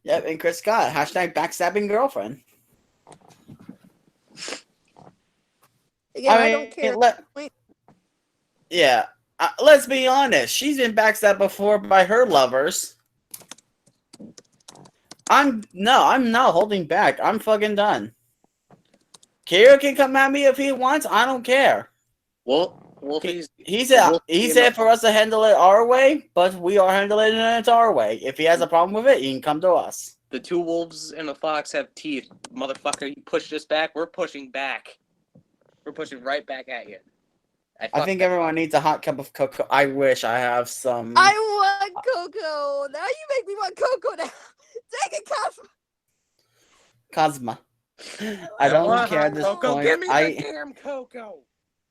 And Chris got it. Hashtag backstabbing girlfriend. again. I don't care. Yeah, let's be honest. She's been backstabbed before by her lovers. I'm not holding back. I'm fucking done. Kira can come at me if he wants. I don't care. Wolfie's He said for us to handle it our way, but we are handling it our way. If he has a problem with it, he can come to us. The two wolves and the fox have teeth. Motherfucker, you pushed us back. We're pushing back. We're pushing right back at you. I think everyone needs a hot cup of cocoa. I wish I have some. I want cocoa. Now you make me want cocoa now. Take it, Cosma. I don't care at this cocoa. point. Give me the damn cocoa.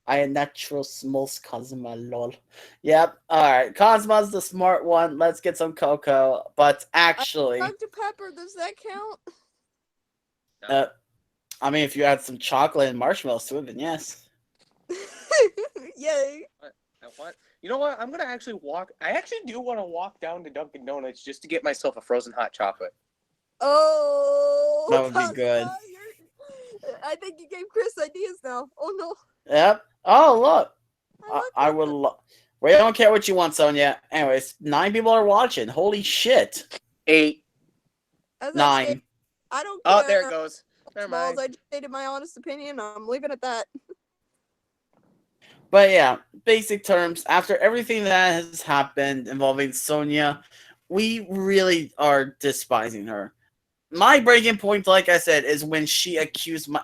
I am natural smells Cosma, lol. Yep. Alright. Cosma's the smart one. Let's get some cocoa. But actually. Dr. Pepper, does that count? I mean, if you add some chocolate and marshmallows to it, then yes. Yay. What? You know what? I'm going to actually walk. I actually do want to walk down to Dunkin' Donuts just to get myself a frozen hot chocolate. Oh. That would be good. I think you gave Chris ideas now. Oh, no. Yep. Oh, look. I would we don't care what you want, Sonia. Anyways, 9 people are watching. Holy shit. 8. 9. I don't care. Oh, there it goes. Never mind. I just stated my honest opinion. I'm leaving it at that. But yeah, basic terms, after everything that has happened involving Sonia, we really are despising her. My breaking point, like I said, is when she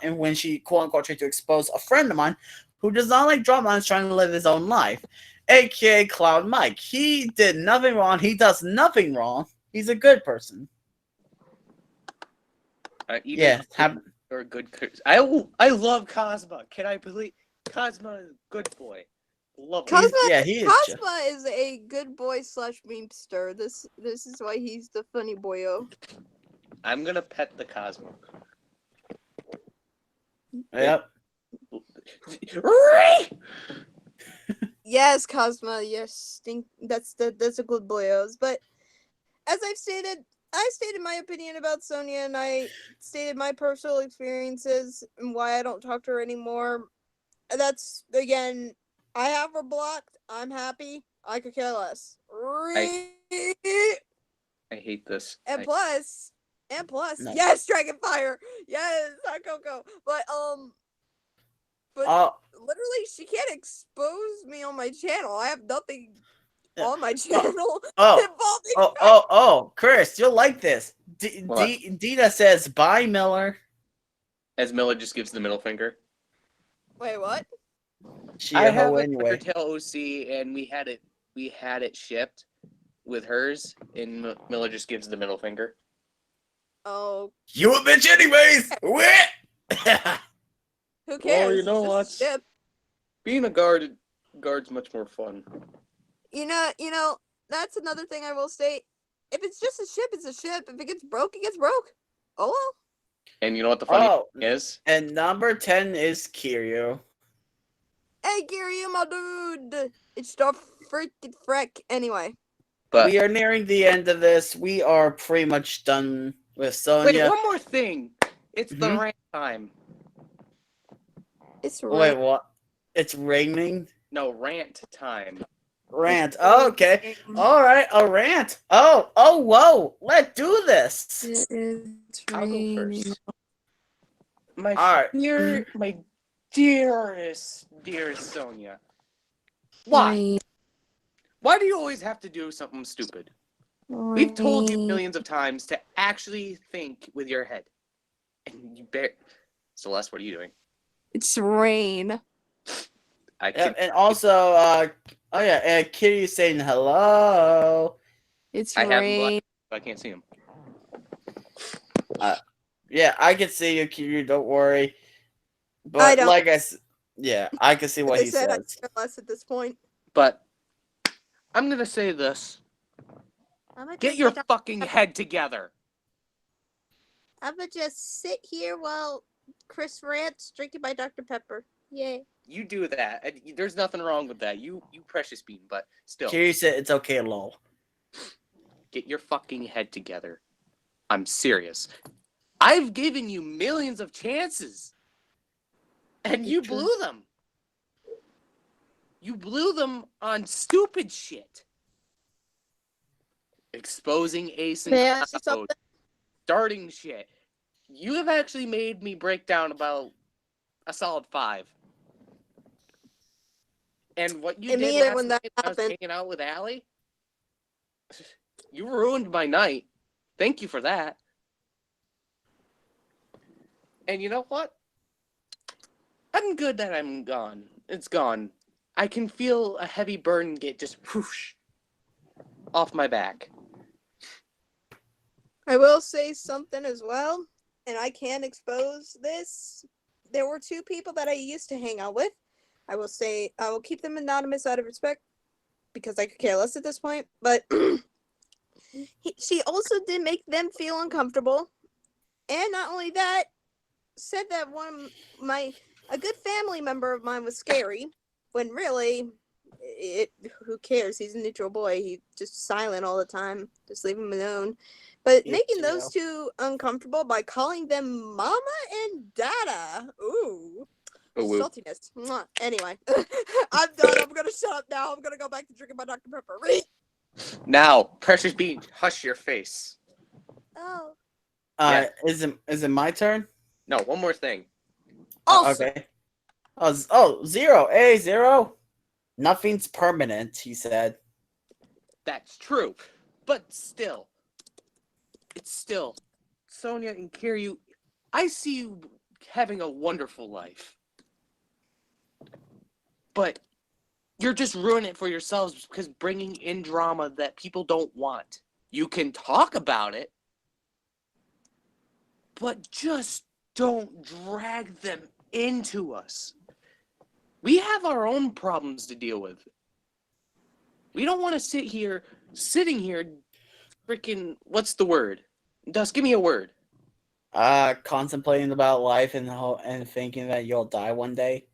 when she quote unquote tried to expose a friend of mine who does not like drama and is trying to live his own life, aka Cloud Mike. He did nothing wrong. He does nothing wrong. He's a good person. You're a good. I love Cosma. Can I believe Cosma is a good boy? Love him. He is. Cosma is a good boy / memester. This is why he's the funny boyo. I'm gonna pet the Cosmo. Yep. Yes, Cosma. Yes, that's a good boyos. But as I stated my opinion about Sonia, and I stated my personal experiences and why I don't talk to her anymore. That's again, I have her blocked. I'm happy. I could care less. I hate this. And plus, No. yes, Dragonfire, yes, hot cocoa. But literally, she can't expose me on my channel. I have nothing on my channel involving. Chris, you'll like this. Dita says, "Bye, Miller." As Miller just gives the middle finger. Wait, what? I have a Undertale OC, and we had it shipped with hers, and Miller just gives the middle finger. Oh. You a bitch, anyways. Who cares? Oh, you know what? Ship. Being a guard's much more fun. You know, that's another thing I will state. If it's just a ship, it's a ship. If it gets broke, it gets broke. Oh well. And you know what the funny thing is? And number 10 is Kiryu. Hey, Kiryu, my dude. It's the freaking freck. Anyway. But we are nearing the end of this. We are pretty much done with Sonia. Wait, one more thing. It's the rant time. It's Wait, what? It's raining? No, rant time. Rant. Oh, okay. All right, a rant. Oh, whoa. Let's do this. I'll go first. My dearest Sonia. Why? Why do you always have to do something stupid? We've told you millions of times to actually think with your head. And you Celeste, what are you doing? It's rain. And also, Kitty's saying hello. It's rain. I can't see him. Yeah, I can see you, Kiryu. Don't worry. But I don't. I can see what he says. I care less at this point. But I'm gonna say this. Get your fucking head together. I'm gonna just sit here while Chris rants, drinking my Dr. Pepper. Yay. You do that. There's nothing wrong with that. You precious bean, but still. Kiryu said it's okay, lol. get your fucking head together. I'm serious. I've given you millions of chances, and you blew them. You blew them on stupid shit. Exposing Ace and May I say Cloud, something? starting shit. You have actually made me break down about a solid 5. And what you And did me either last when that night when I was happened. hanging out with Allie, you ruined my night. Thank you for that. And you know what? I'm good that I'm gone. It's gone. I can feel a heavy burden get just whoosh off my back. I will say something as well, and I can expose this. There were 2 people that I used to hang out with. I will keep them anonymous out of respect because I could care less at this point. But she also did make them feel uncomfortable, and not only that, said that a good family member of mine was scary, when really, who cares? He's a neutral boy. He's just silent all the time. Just leave him alone. But making those 2 uncomfortable by calling them Mama and Dada. Ooh. Saltiness. Mwah. Anyway, I'm done. I'm gonna shut up now. I'm gonna go back to drinking my Dr. Pepper. Now, Precious Bean, hush your face. Oh. Yeah. Is it my turn? No, one more thing. Also, Okay. Oh, 0. Hey, 0. Nothing's permanent, he said. That's true. But still, it's still, Sonia and Kiryu, I see you having a wonderful life. But you're just ruining it for yourselves because bringing in drama that people don't want. You can talk about it, but just don't drag them into us. We have our own problems to deal with. We don't want to sitting here, freaking, what's the word? Dust, give me a word. Contemplating about life and thinking that you'll die one day.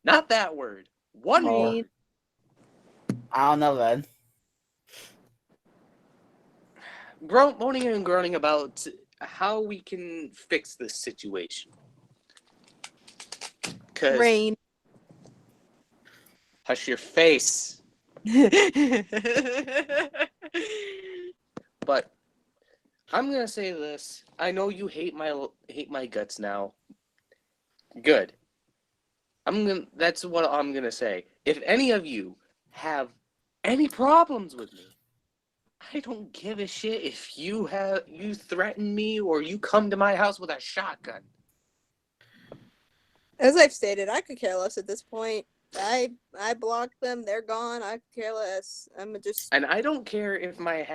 Not that word. One more. Rain. I don't know then. Moaning and groaning about how we can fix this situation. Cause Rain. hush your face. But I'm gonna say this. I know you hate my guts now. Good. That's what I'm gonna say. If any of you have any problems with me, I don't give a shit if you threaten me or you come to my house with a shotgun. As I've stated, I could care less at this point. I blocked them. They're gone. I could care less. And I don't care if my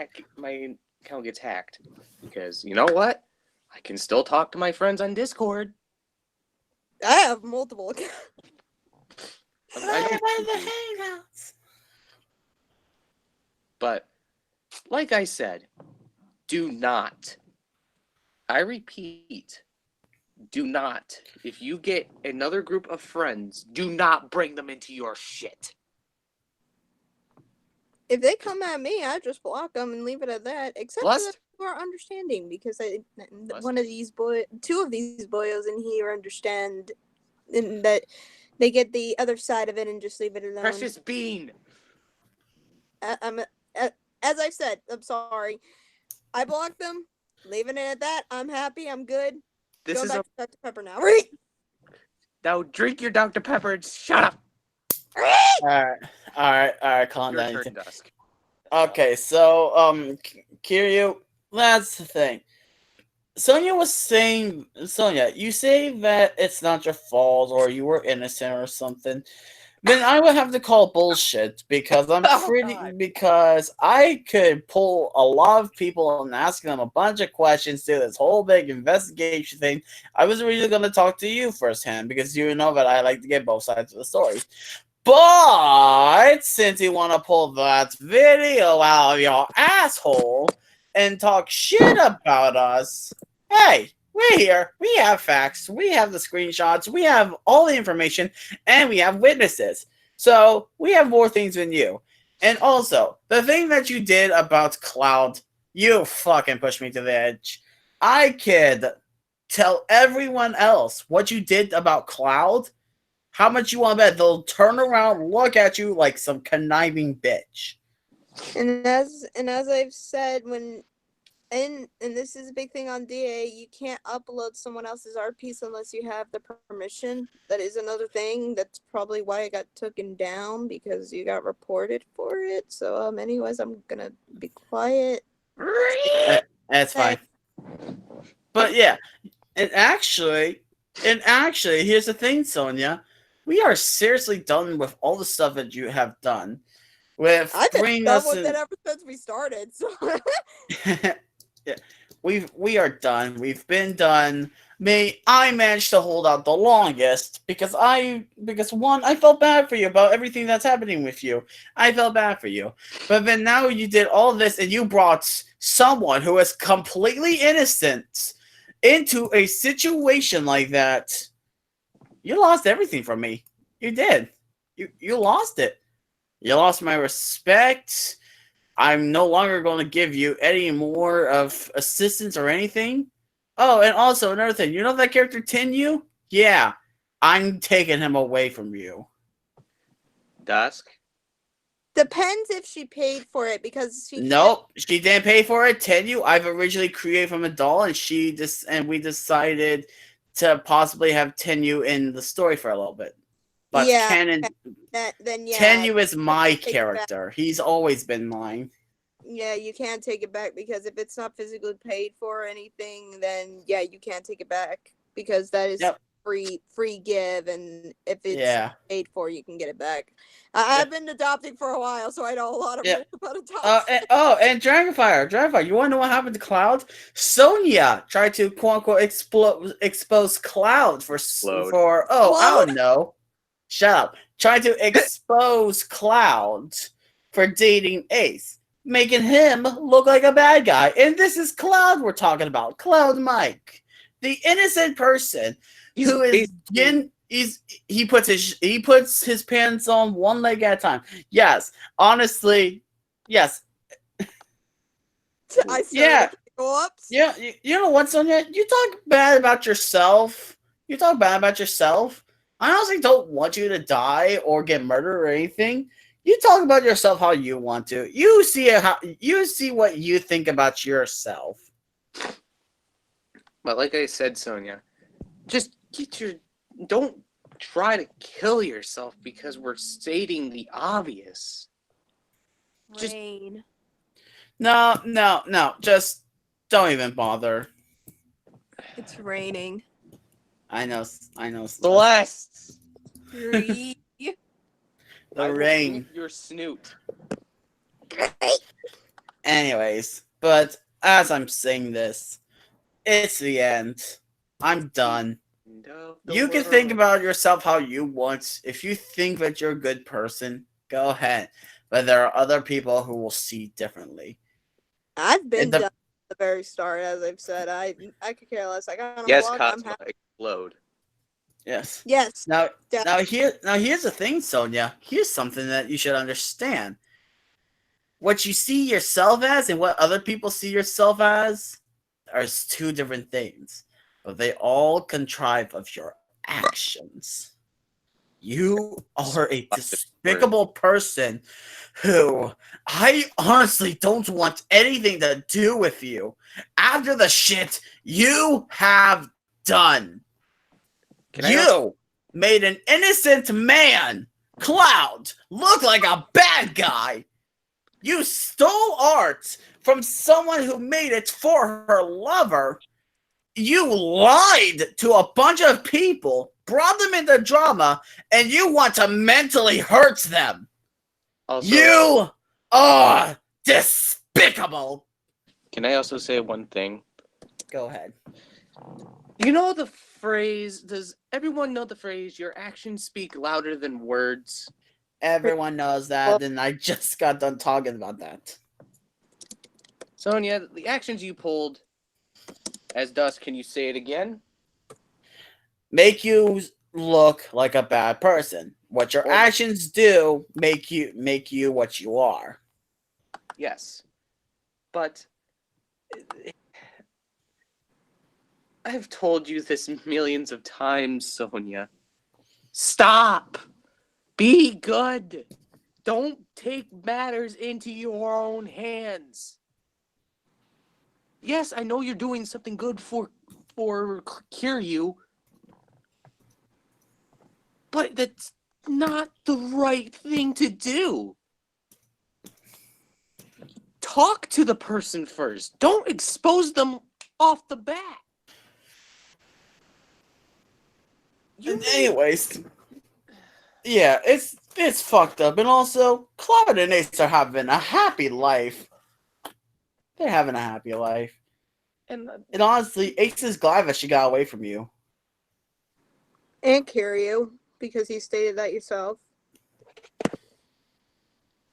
account gets hacked, because you know what? I can still talk to my friends on Discord. I have multiple accounts. Hangouts. But like I said, do not. I repeat, do not. If you get another group of friends, do not bring them into your shit. If they come at me, I just block them and leave it at that. Except for the people are understanding, because two of these boyos in here understand, and that they get the other side of it and just leave it alone. Precious Bean. As I've said, I'm sorry. I blocked them, leaving it at that. I'm happy. I'm good. Going back to Dr. Pepper now. Now drink your Dr. Pepper and shut up. All right, calm down. Your turn, Dusk. Okay, so Kiryu, that's the thing. Sonia, you say that it's not your fault or you were innocent or something. Then I would have to call bullshit, because because I could pull a lot of people and ask them a bunch of questions, do this whole big investigation thing. I was really going to talk to you firsthand, because you know that I like to get both sides of the story. But since you want to pull that video out of your asshole and talk shit about us, hey, we're here. We have facts. We have the screenshots. We have all the information, and we have witnesses. So we have more things than you. And also, the thing that you did about Cloud, you fucking pushed me to the edge. I could tell everyone else what you did about Cloud. How much you want to bet they'll turn around, look at you like some conniving bitch. And as I've said, and this is a big thing on DA, you can't upload someone else's art piece unless you have the permission. That is another thing. That's probably why it got taken down, because you got reported for it. So anyways, I'm gonna be quiet. That's fine. But yeah, and actually, here's the thing, Sonia. We are seriously done with all the stuff that you have done. With I've been bringing done us with in, it ever since we started. So yeah, we are done. We've been done. I managed to hold out the longest because one, I felt bad for you about everything that's happening with you. I felt bad for you. But then now you did all this and you brought someone who is completely innocent into a situation like that. You lost everything from me. You did. You lost it. You lost my respect. I'm no longer going to give you any more of assistance or anything. Oh, and also another thing. You know that character Tenyu? Yeah. I'm taking him away from you. Dusk? depends if she paid for it, because she Nope, she didn't pay for it. Tenyu, I've originally created from a doll, and we decided to possibly have Tenyu in the story for a little bit. But Yeah, canon, then yeah, Tenyu is my take it back. character. He's always been mine. Yeah, you can't take it back, because if it's not physically paid for or anything, then yeah, you can't take it back, because that is Yep. free give, and if it's Yeah. paid for, you can get it back. I've been adopting for a while, so I know a lot of Yeah. rules about adoption. And Dragonfire, you want to know what happened to Cloud? Sonia tried to quote unquote expose Cloud for Explode. I don't know. Shut up. Tried to expose Cloud for dating Ace, making him look like a bad guy. And this is Cloud we're talking about. Cloud Mike, the innocent person who is he puts his pants on one leg at a time. Yes, honestly, yes. I Yeah. Whoops. Yeah, you know what, Sonia? You talk bad about yourself. I honestly don't want you to die or get murdered or anything. You talk about yourself how you want to. You see what you think about yourself. But like I said, Sonia, just don't try to kill yourself because we're stating the obvious. Just- Rain. No. Just don't even bother. It's raining. I know. Celeste! Three. The I will rain. eat your snoot. Anyways, but as I'm saying this, it's the end. I'm done. You can think about yourself how you want. If you think that you're a good person, go ahead. But there are other people who will see differently. I've been the- done at the very start, as I've said. I could care less. I got on a Yes, blog. I'm Cosmo, happy. explode. Yes. Yes. Now definitely. here's the thing, Sonia. Here's something that you should understand. What you see yourself as and what other people see yourself as are two different things, but they all contrive of your actions. You are a despicable person who I honestly don't want anything to do with you after the shit you have done. You made an innocent man, Cloud, look like a bad guy. You stole art from someone who made it for her lover. You lied to a bunch of people, brought them into drama, and you want to mentally hurt them. Also, You are despicable. Can I also say one thing? Go ahead. You know the phrase, does everyone know the phrase, your actions speak louder than words? Everyone knows that, and I just got done talking about that. Sonia, the actions you pulled as Dusk, can you say it again? Make you look like a bad person. What your Or- actions do make you what you are. Yes. But I've told you this millions of times, Sonia. Stop! Be good! Don't take matters into your own hands. Yes, I know you're doing something good for Kiryu, but that's not the right thing to do. Talk to the person first. Don't expose them off the bat. Anyways, yeah, it's fucked up, and also Cloud and Ace are having a happy life. They're having a happy life, And and honestly, Ace is glad that she got away from you. And Kiryu, because you stated that yourself.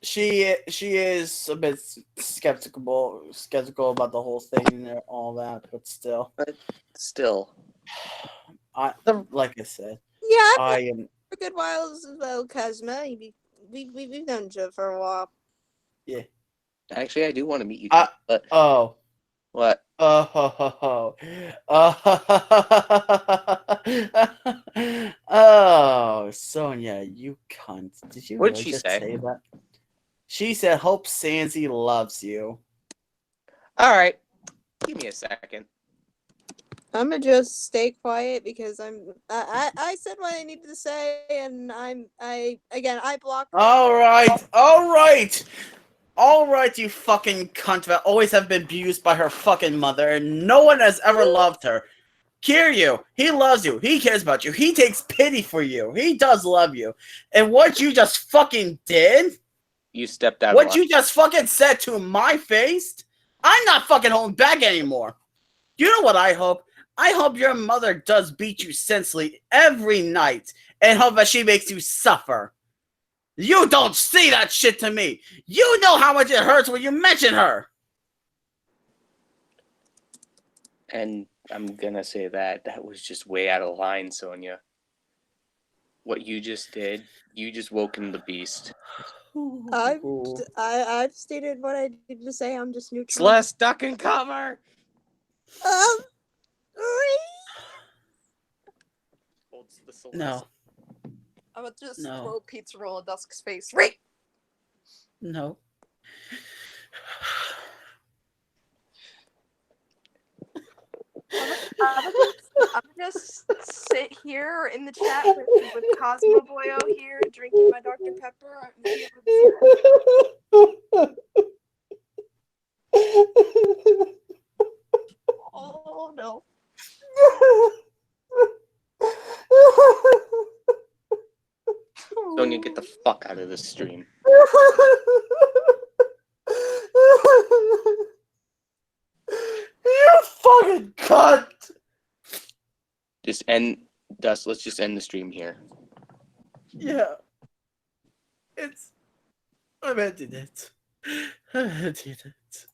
She is a bit skeptical about the whole thing and all that, but still, like I said, Yeah, I've I known am. for a good while as well, Kazuma. We've known each other for a while. Yeah. actually, I do want to meet you. But Oh. what? Oh, Sonia, you cunt. Did you What'd really she just say? say that? She said, hope Sansi loves you. All right, give me a second. I'm gonna just stay quiet because I said what I needed to say, and I blocked. All right, you fucking cunt that always have been abused by her fucking mother, and no one has ever loved her. Kiryu, he loves you. He cares about you. He takes pity for you. He does love you. And what you just fucking did? You stepped out. What you just fucking said to my face? I'm not fucking holding back anymore. You know what I hope? I hope your mother does beat you senselessly every night and hope that she makes you suffer. You don't see that shit to me. You know how much it hurts when you mention her. And I'm gonna say that was just way out of line, Sonia. What you just did, you just woken the beast. I've stated what I needed to say. I'm just neutral. Celeste, duck and cover. Holds the Celeste. No. I would just No. throw a pizza roll at Dusk's face. Right. No. I'm just sit here in the chat with Cosmo Boyo here, drinking my Dr. Pepper. Oh no. Sonia, get the fuck out of this stream. You fucking cunt! Let's just end the stream here. Yeah. I'm ending it. I'm ending it.